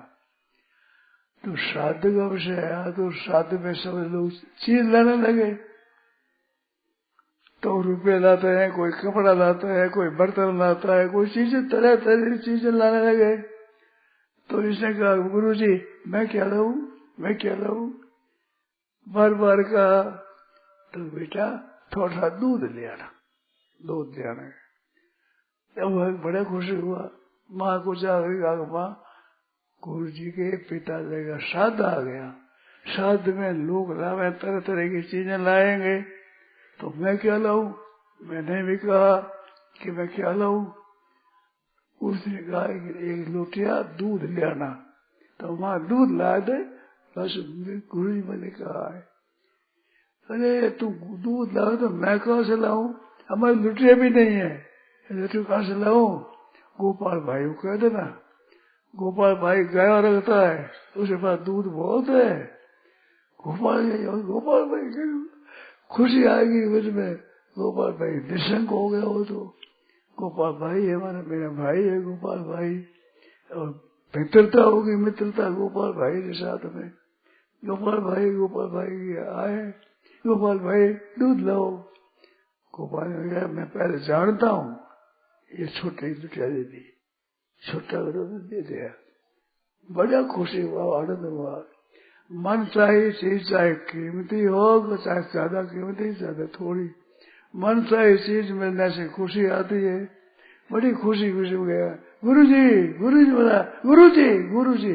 B: तो श्राद्ध कब से आया तो श्राद्ध में सब लोग चीज लाने लगे। तो रुपये लाते हैं, कोई कपड़ा लाता है, कोई बर्तन लाता है, कोई चीजें तरह तरह की चीजें लाने लगे। तो इसने कहा, गुरु जी मैं क्या लाऊं, मैं क्या लाऊं, बार बार कहा। तो बेटा थोड़ा सा दूध ले आना, दूध ले आना। तब बड़ा खुशी हुआ। माँ को जाकर कहा, माँ गुरु जी के पिताजी का श्राद्ध आ गया, श्राद्ध में लोग लावे तरह तरह की चीजें लाएंगे, तो मैं क्या लाऊं। मैंने भी कहा कि मैं क्या लाऊं। उसने कहा कि एक लोटिया दूध ले आना। तो माँ दूध ला दे, बस गुरु जी मैंने कहा है। अरे तू दूध लाओ तो मैं कहाँ से लाऊं, हमारे लुटिया भी नहीं है, लुटिया कहाँ से लाऊं। गोपाल भाई को कह देना। गोपाल भाई गाय रखता है, उसके पास दूध बहुत है। गोपाल भाई खुशी आएगी उसमें। गोपाल भाई निशंक हो गया हो तो गोपाल भाई है हमारा, मेरा भाई है गोपाल भाई। और मित्रता होगी, मित्रता गोपाल भाई के साथ में। गोपाल भाई आए, गोपाल भाई दूध लाओ। गोपाल ने कहा मैं पहले जानता हूँ ये छोटे लुटिया दे दी, छोटा दे दिया। बड़ा खुशी हुआ, आनंद हुआ। मन चाहे चीज चाहे कीमती हो, चाहे ज्यादा कीमती ज्यादा थोड़ी, मन चाहे चीज मिलने से खुशी आती है। बड़ी खुशी हो गया। गुरुजी बोला, गुरुजी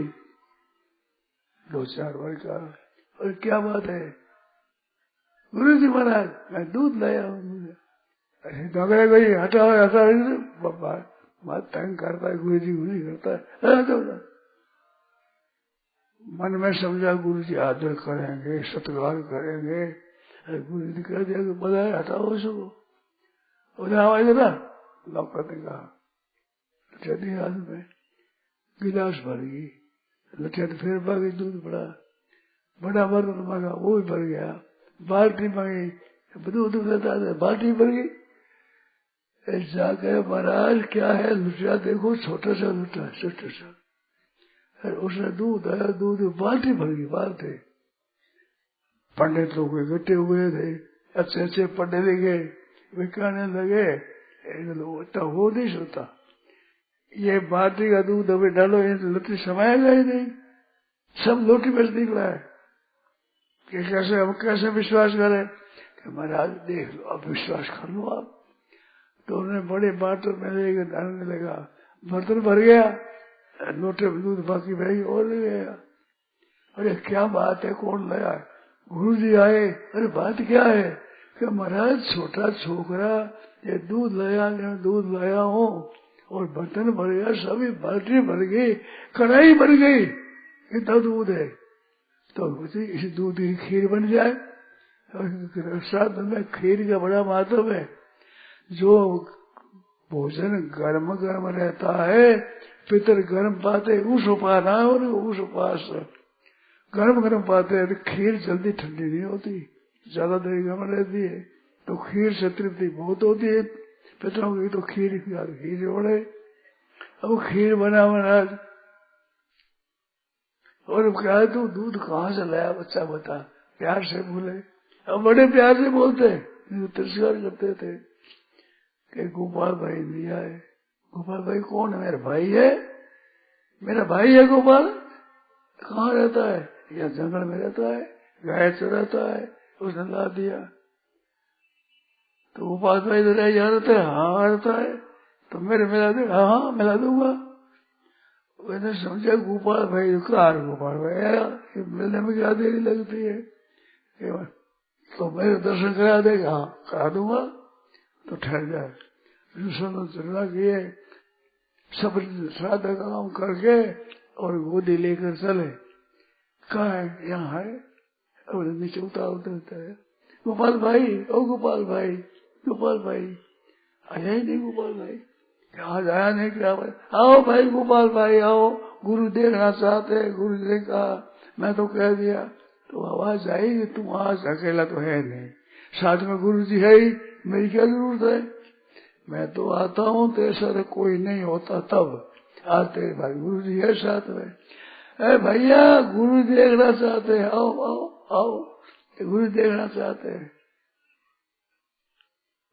B: 2-4 बार कहा। और क्या बात है? गुरुजी महाराज मैं दूध लाया हूँ। अरे नगरे गई हटाओ, ऐसा बात तंग करता है, गुरुजी नहीं करता है। मन में समझा गुरुजी आदर करेंगे, सत्कार करेंगे। गुरु जी कह दिया कि बताए हटाओ इसको। उन्हें आवाज देना नौकर ने कहा, लठिया हाथ में गिलास भर गई। लठिया फिर भागी, दूध बड़ा बर्तन मांगा, वो भी भर गया। बाल्टी मांगी, दूध लेता है, बाल्टी भर गई। ऐसा कहे महाराज क्या है? लुटिया देखो छोटा सा लुटा, छोटा सा। उसने दूध आया, दूध बाल्टी भर गई, बाल्टी। पंडित लोग इकट्ठे हुए थे, अच्छे पंडित गए, वे कहने लगे इतना हो नहीं सकता, ये बाल्टी का दूध अभी डालो, ये लोटी समाएगा ही नहीं, सब लोटी में निकला है। कि कैसे हम कैसे विश्वास करें? कि महाराज देख लो, अब विश्वास कर लो आप। तो उन्होंने बड़े बर्तन में लेकर डालने लगा, बर्तन भर गया, लोटे में दूध बाकी भाई और ले गया। अरे क्या बात है, कौन लाया? गुरुजी आए। अरे बात क्या है? कि महाराज छोटा छोकरा ये दूध लाया हूँ, और बर्तन भर गया, सभी बाल्टी भर गई, कढ़ाई भर गई, इतना दूध है। तो इस दूध की खीर बन जाए। श्राद्ध में खीर का बड़ा महत्व है। जो भोजन गर्म गर्म रहता है, पितर गर्म पाते, उस उपास और उस उपास गर्म पाते हैं, तो खीर जल्दी ठंडी नहीं होती, ज्यादा देर गर्म रहती है। तो खीर से तृप्ति बहुत होती है पितरों की। तो खीर जोड़े, अब खीर बना महाराज। और क्या तू दूध कहाँ से लाया बच्चा बता, प्यार से बोले। अब बड़े प्यार से बोलते, तिरस्कार करते थे कि गोपाल भाई नहीं आए। गोपाल भाई कौन है? मेरा भाई है, मेरा भाई है गोपाल। कहाँ रहता है? या जंगल में रहता है, गाय चराता है, उसने ला दिया। तो गोपाल भाई तो रह जा रहता है, हाँ रहता है, तो मेरे मिला दे, हाँ मिला दूंगा। मैंने समझा गोपाल भाई गोपाल भाई आया, मिलने में क्या देरी लगती है, तो मेरे दर्शन करा देगा, हाँ करा दूंगा। तो ठहर जाए, चलना किए, सब श्राद्ध का काम करके और गोदी लेकर चले। कहा है? यहाँ है। अब नीचे उतारता है, गोपाल भाई, ओ गोपाल भाई, गोपाल भाई आया ही नहीं। गोपाल भाई आज आया नहीं, क्या भाई? आओ भाई गोपाल भाई आओ, गुरु देखना चाहते हैं। गुरु जी ने कहा, मैं तो कह दिया। तो आवाज आई कि तुम आज अकेला तो है नहीं, साथ में गुरु जी है ही, मेरी क्या जरूरत है? मैं तो आता हूँ तेरे साथ कोई नहीं होता, तब आज तेरे भाई गुरु जी है साथ में। अरे भैया गुरु देखना चाहते हैं, आओ आओ आओ, गुरु देखना चाहते हैं।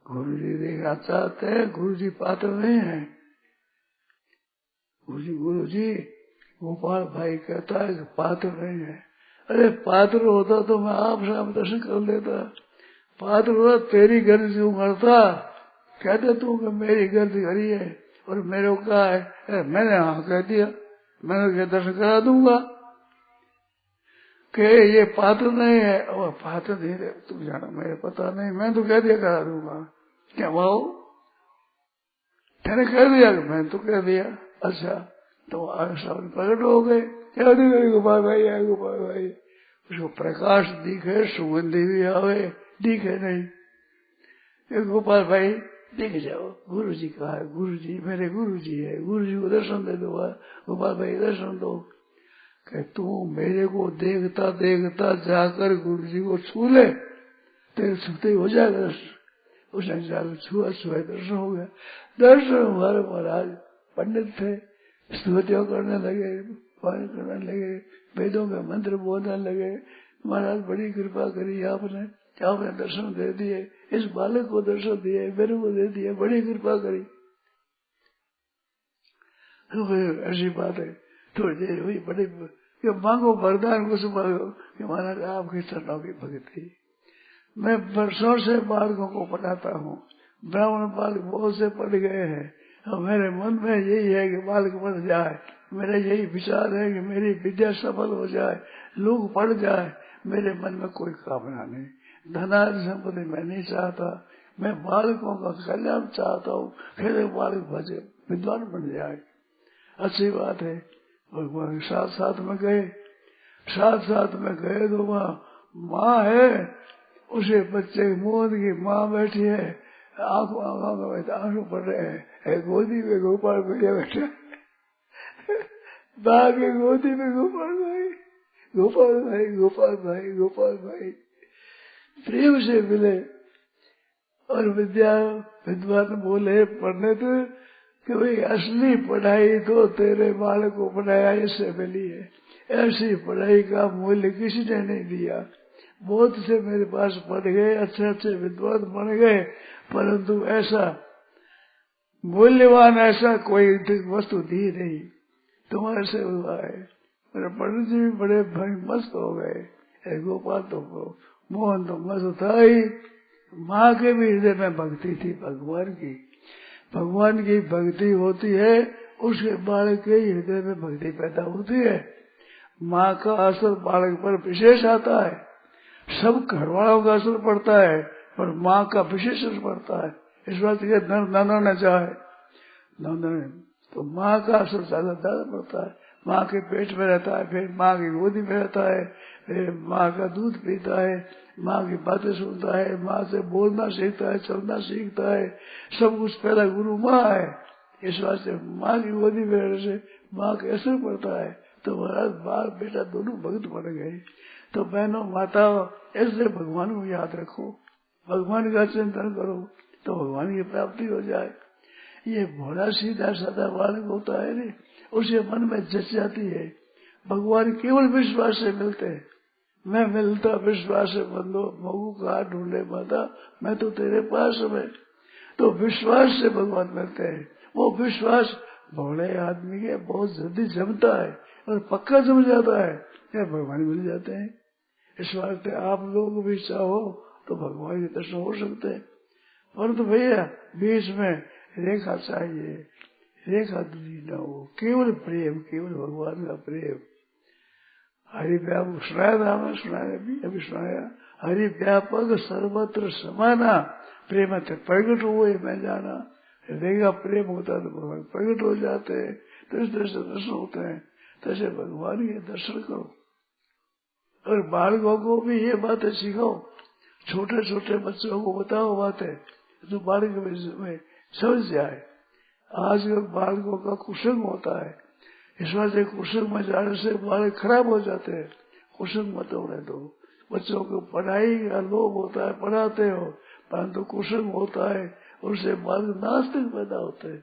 B: गुरु जी देखना चाहते हैं, गुरु जी पात्र नहीं है। गुरु जी गोपाल भाई कहता है कि पात्र नहीं है। अरे पात्र होता तो मैं आप सामने दर्शन कर लेता। पात्र होता तेरी गर्ज उमड़ता, कहते तू कि मेरी गर्ज हरी है और मेरे को कहा है। मैंने हाँ कह दिया, मैंने दर्शन करा दूंगा कि ये पात्र नहीं है। और पात्र नहीं है, तुम जाना मेरे पता नहीं, मैं तो कह दिया करा दूंगा। क्या भाव? मैंने कह दिया, मैंने तो कह दिया। अच्छा तो सामने प्रकट हो गए, क्या गोपाल भाई है, गोपाल भाई। उसको प्रकाश दिखे, सुगंधी भी आवे, दिखे नहीं। ये गोपाल भाई दिख जाओ, गुरु जी कहा है, गुरु जी मेरे गुरु जी है, गुरु जी को दर्शन दे दो। गोपाल भाई दर्शन दो। कि तू मेरे को देखता देखता जाकर गुरु जी को छू ले, तेरे छूते हो जाएगा। उसने जाकर छुआ दर्शन हो गया। दर्शन हमारे महाराज पंडित थे, स्तुतियों करने लगे, पाठ करने लगे, वेदों के मंत्र बोलने लगे। महाराज बड़ी कृपा करी आपने दर्शन दे दिए, इस बालक को दर्शन दिए, मेरे को दे दिए, बड़ी कृपा करी। तो ऐसी बात है। थोड़ी देर हुई, बड़ी मांगो वरदान, कुछ मांगो कि महाराज आपके चरणों की भक्ति। मैं वर्षों से बालकों को पढ़ाता हूँ, ब्राह्मण बालक बहुत से पढ़ गए हैं, और मेरे मन में यही है कि बालक पढ़ जाए। मेरा यही विचार है कि मेरी विद्या सफल हो जाए, लोग पढ़ जाए। मेरे मन में कोई कामना नहीं, धनार्थ संपत्ति मैं नहीं चाहता, मैं बालकों का कल्याण चाहता हूँ। फिर बालक बचे विद्वान बन जाए, अच्छी बात है। भगवान साथ साथ में गए तो वहाँ माँ है, उसे बच्चे मोहन की माँ बैठी है, आंसू पड़ रहे हैं, गोदी में गोपाल भैया बैठा, माँ की गोदी में गोपाल भाई प्रेम से मिले। और विद्वान बोले पढ़ने तो कि भाई असली पढ़ाई तो तेरे बालक को पढ़ाया इससे मिली है, ऐसी पढ़ाई का मूल्य किसी ने नहीं दिया। बहुत से मेरे पास पढ़ गए, अच्छे विद्वान बन गए, परंतु ऐसा मूल्यवान ऐसा कोई वस्तु दी नहीं। तुम्हारे से हुआ है। मेरे पंडित जी भी बड़े मस्त हो गए। गोपाल तो मोहन तो मस्त था ही। माँ के भी हृदय में भक्ति थी भगवान की भक्ति होती है, उसके बालक के हृदय में भक्ति पैदा होती है। माँ का असर बालक पर विशेष आता है, सब घरवालों का असर पड़ता है, पर माँ का विशेष असर पड़ता है। इस बात के नंदन न चाहे तो माँ का असर ज्यादा पड़ता है। माँ के पेट में रहता है, फिर माँ की गोदी में रहता है, फिर माँ का दूध पीता है, माँ की बातें सुनता है, माँ से बोलना सीखता है, चलना सीखता है, सब कुछ पहला गुरु माँ है। इस बात से माँ की गोदी में रहने से माँ का असर पड़ता है। तो महाराज बाप बेटा दोनों भक्त बन गए। तो बहनों माताओं, ऐसे भगवान को याद रखो, भगवान का चिंतन करो तो भगवान की प्राप्ति हो जाए। ये भोला सीधा साधा बालक होता है नी, उसके मन में जच जाती है। भगवान केवल विश्वास से मिलते हैं। मैं मिलता विश्वास से बंदो, मगु का ढूंढे माता, मैं तो तेरे पास में। तो विश्वास से भगवान मिलते हैं। वो विश्वास भोले आदमी के बहुत जल्दी जमता है और पक्का जम जाता है, या भगवान मिल जाते हैं। इस वास्ते आप लोग भी चाहो तो भगवान के दर्शन हो सकते हैं, परंतु भैया बीच में रेखा चाहिए, रेखा दूरी न हो, केवल प्रेम, केवल भगवान का प्रेम। हरि व्यापक सुनाया था, हमने सुनाया अभी सुनाया, हरि व्यापक सर्वत्र समाना, प्रेम प्रकट हुए मैं जाना। हृदय का प्रेम होता है तो भगवान प्रकट हो जाते हैं, तो इस तरह से दर्शन होते हैं। तैसे भगवान के दर्शन करो और बालकों को भी ये बातें सिखाओ, छोटे छोटे बच्चों को बताओ बातें जो बालक में समझ जाए। आज बालकों का कुसंग होता है, इस वजह से कुसंग में जाने से बालक खराब हो जाते हैं। कुसंग मत होने दो। बच्चों को पढ़ाई का लोभ होता है, पढ़ाते हो, परंतु कुसंग होता है, उससे बालक नास्तिक पैदा होते हैं,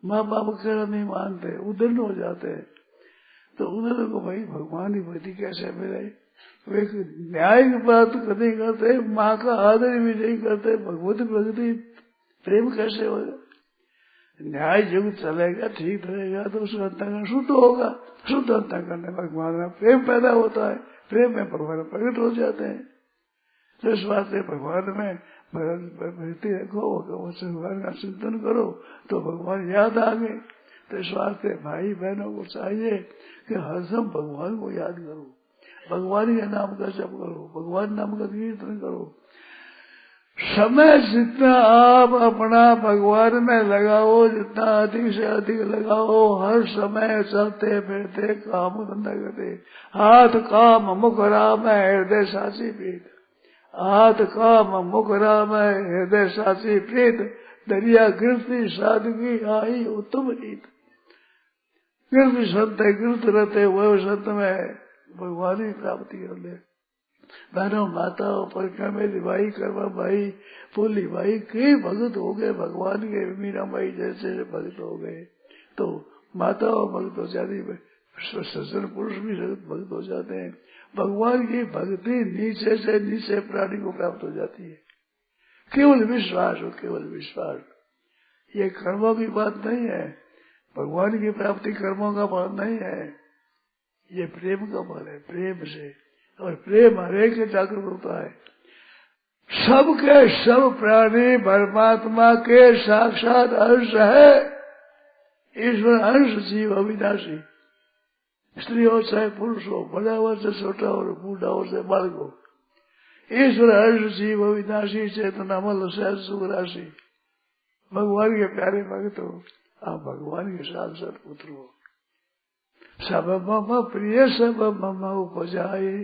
B: माँ बाप कहना नहीं मानते, उदंड हो जाते हैं। तो उन्होंने को भाई भगवान की भक्ति कैसे मिले? वे न्याय की बात नहीं करते, माँ का आदर भी नहीं करते, भगवत भक्ति प्रेम कैसे होगा? न्याय युग चलेगा, ठीक रहेगा तो उसका अंतःकरण शुद्ध होगा। शुद्ध अंतःकरण में भगवान में प्रेम पैदा होता है, प्रेम में भगवान प्रकट हो जाते हैं। तो इस बात से भगवान में भक्ति रखो, भगवान का चिंतन करो तो भगवान याद आ गए। तो इस बात से भाई बहनों को चाहिए कि हरदम भगवान को याद करो, भगवान के नाम का जप करो, भगवान नाम का कीर्तन करो। समय जितना आप अपना भगवान में लगाओ, जितना अधिक से अधिक लगाओ, हर समय चलते फिरते काम धंधा करते, हाथ काम मुख राम हृदय साची प्रीत, हाथ काम मुख राम हृदय साची प्रीत, दरिया गिरती सादगी आई उत्तम रीत। गिरती संत गिरत रहते, वह संत में भगवान की प्राप्ति कर ले। बहनों माताओं पर मेरी भाई कर्मा भाई बोली भाई कई भगत हो गए भगवान के, मीरा माई जैसे भगत हो गए। तो माताओं भगत हो जाती, सज्जन पुरुष भी भगत हो जाते हैं। भगवान की भक्ति नीचे से नीचे प्राणी को प्राप्त हो जाती है। केवल विश्वास हो, केवल विश्वास। ये कर्मों की बात नहीं है, भगवान की प्राप्ति कर्मों का फल नहीं है, ये प्रेम का फल है, प्रेम से। और प्रेम हरेक के जागृत होता है। सबके सब प्राणी परमात्मा के साक्षात अंश है। ईश्वर अंश जीव अविनाशी, स्त्री हो चाहे पुरुष हो, बड़ा हो चाहे छोटा हो, बूढ़ा हो चाहे बालक हो, ईश्वर अंश जीव अविनाशी चेतन अमल सहज सुख राशि। भगवान के प्यारे भक्त हो, आप भगवान के साक्षात पुत्र हो। सब मम प्रिय सब मम उपजाए,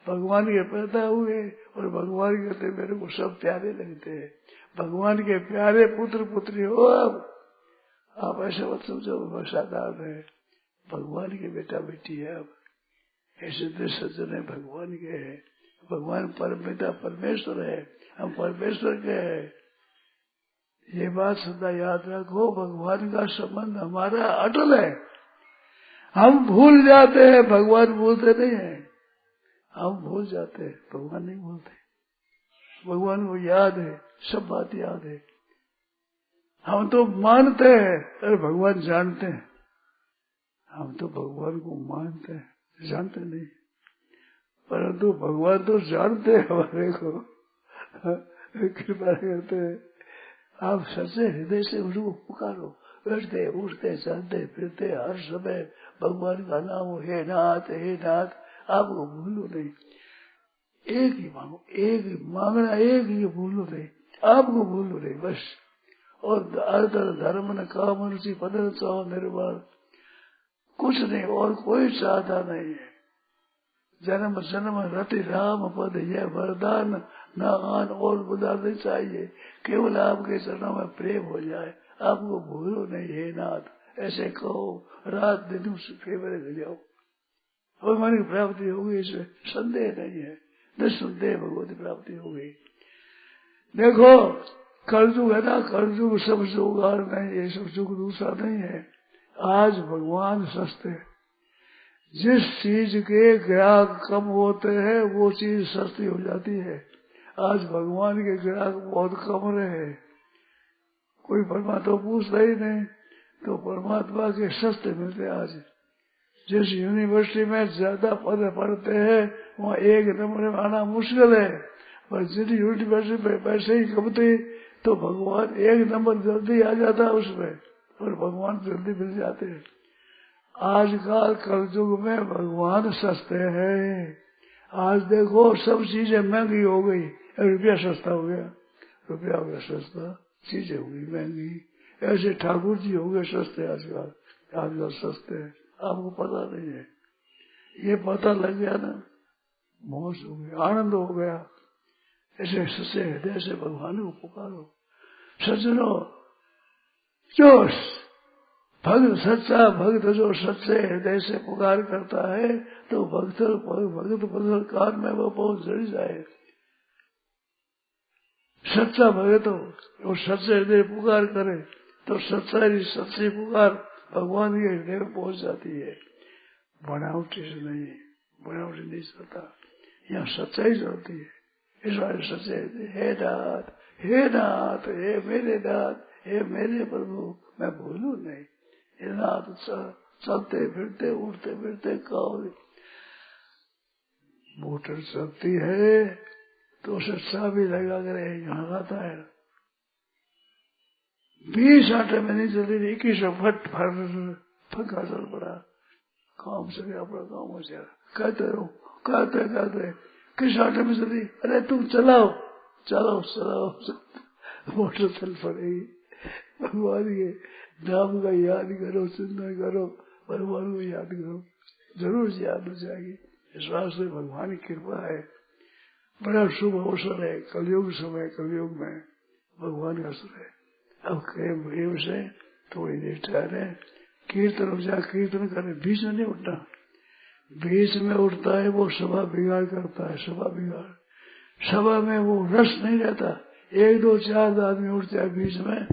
B: भगवान के पैदा हुए और भगवान कहते मेरे को सब प्यारे लगते हैं। भगवान के प्यारे पुत्र पुत्री हो आप ऐसे मत समझो साधारण है, भगवान के बेटा बेटी है। अब ऐसे सज्जन है भगवान के है, भगवान परम पिता परमेश्वर है, हम परमेश्वर के है। ये बात सदा याद रखो, भगवान का संबंध हमारा अटल है। हम भूल जाते हैं, भगवान भूलते नहीं है। हम भूल जाते हैं, भगवान नहीं भूलते। भगवान को याद है, सब बात याद है। हम तो मानते हैं अरे भगवान जानते हैं, हम तो भगवान को मानते हैं, जानते नहीं। परंतु भगवान तो जानते हैं हमारे को, कृपा करते हैं। आप सच्चे हृदय से उनको पुकारो, बैठते उठते चलते फिरते हर समय भगवान का नाम हो, हे नाथ हे नाथ। आपको भूलो नहीं, एक ही मांगो, एक ही मांगना, एक ही भूलो नहीं, आपको भूलो नहीं बस। और धर्म न काम रुचि पदर चाहो निर्वाण, कुछ नहीं और कोई चाहता नहीं है। जन्म जन्म रति राम पद यह वरदान, न आन और बुदा नहीं चाहिए, केवल आपके चरणों में प्रेम हो जाए। आपको भूलो नहीं हे नाथ, ऐसे कहो रात दिन फेवर ले जाओ, भगवान की प्राप्ति होगी, इसमें संदेह नहीं है, निस्संदेह भगवती प्राप्ति होगी। देखो कलयुग है ना, कलयुग सब जुगाड़ नहीं, ये सब जुग दूसरा नहीं है। आज भगवान सस्ते, जिस चीज के ग्राहक कम होते हैं वो चीज सस्ती हो जाती है। आज भगवान के ग्राहक बहुत कम रहे, कोई परमात्मा पूछता ही नहीं, तो परमात्मा के सस्ते मिलते। आज जिस यूनिवर्सिटी में ज्यादा पद पढ़ते हैं वहाँ एक नंबर में आना मुश्किल है, पर जिस यूनिवर्सिटी में पैसे ही कम थे तो भगवान एक नंबर जल्दी आ जाता है उसमें, और भगवान जल्दी मिल जाते हैं। आजकल कलयुग में भगवान सस्ते हैं। आज देखो सब चीजें महंगी हो गई, रुपया सस्ता हो गया, रुपया हो गया सस्ता, चीजें हो गई महंगी। ऐसे ठाकुर जी हो गए सस्ते, आजकल सस्ते हैं, आपको पता नहीं है। ये पता लग गया ना, मौज हो गया, आनंद हो गया। ऐसे सच्चे हृदय से भगवान को पुकारो। सज्जनों, जो भक्त सच्चा भक्त जो सच्चे हृदय से पुकार करता है तो भक्त बदल काल में वो बहुत जड़ जाए। सच्चा भक्त हो, वो सच्चे हृदय पुकार करे तो सच्ची पुकार भगवान के हृदय में पहुंच जाती है। बनावटी से नहीं, बनावटी नहीं चलता, यहाँ सच्चाई चलती है। इस बारे सच्चे हे नाथ हे नाथ, हे मेरे नाथ, हे मेरे प्रभु, मैं भूलू नहीं। हे नाथ, चलते फिरते उठते फिरते कहो, मोटर चलती है तो उसे चाबी लगा कर यहाँ आता है, 20 आटे में नहीं चलती, 21 फट फंका चल पड़ा, काम से अपना काम हो जाए। कहते रहो, कहते किस आटे में चली, अरे तुम चलाओ चलाओ चलाओ, मोटर चल पड़ेगी। भगवान के नाम का याद करो, चिंतन करो, भगवान को याद करो, जरूर याद हो जाएगी। इस वास्ते भगवान की कृपा है, बड़ा शुभ अवसर है। कलयुग समय, कलयुग में भगवान का असर है। अब प्रेम से थोड़ी देर ठहरे, कीर्तन हो जाए, कीर्तन करें, बीच में नहीं उठना, बीच में उठता है वो सभा बिगाड़ करता है, सभा बिगाड़। सभा में वो रस नहीं रहता। 1 2 4 आदमी उठ जाए बीच में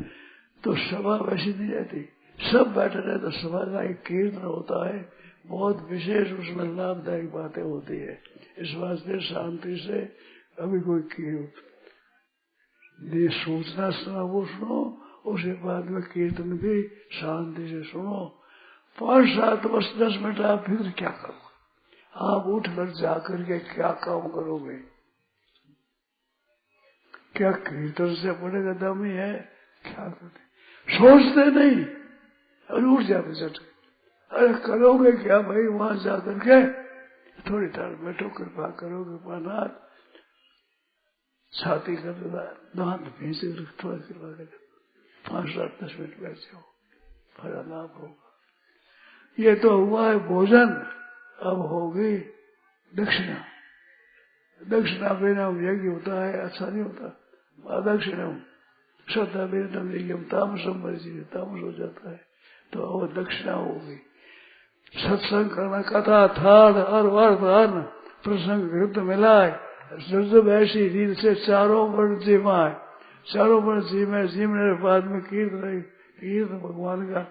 B: तो सभा वैसी नहीं रहती। सब बैठे रहे तो सभा का एक कीर्तन होता है, बहुत विशेष उसमें लाभदायक बातें होती है। इस वास्ते शांति से अभी कोई सूचना सुना वो सुनो, उसके बाद में कीर्तन भी शांति से सुनो। 5 7 वर्ष 10 मिनट आप फिर क्या करोगे? आप उठ कर जाकर के क्या काम करोगे? क्या कीर्तन से पड़ेगा दम ही है? क्या करते सोचते नहीं, अरे उठ जाते झट। अरे करोगे क्या भाई? वहां जाकर के थोड़ी देर बैठो, कृपा करोगे पानाथ छाती कर दांत भींसे थोड़ा कृपा कर 5 7 10 मिनट बैठ जाओ, बड़ा लाभ होगा। ये तो हुआ है भोजन, अब होगी दक्षिणा। दक्षिणा बिना यज्ञ होता है? अच्छा नहीं होता। अदक्षिणम श्रद्धा बिना यज्ञम तामसम वर्जित, तामस हो जाता है। तो वो दक्षिणा होगी। सत्संग करना, कथा थाड़ हर वर्त अन्न प्रसंग घृत मिलाए, जब ऐसी रीत से चारों वर्ण जीवाए, चारों वर्ण जीव जीवने के बाद में कीर्तन भगवान का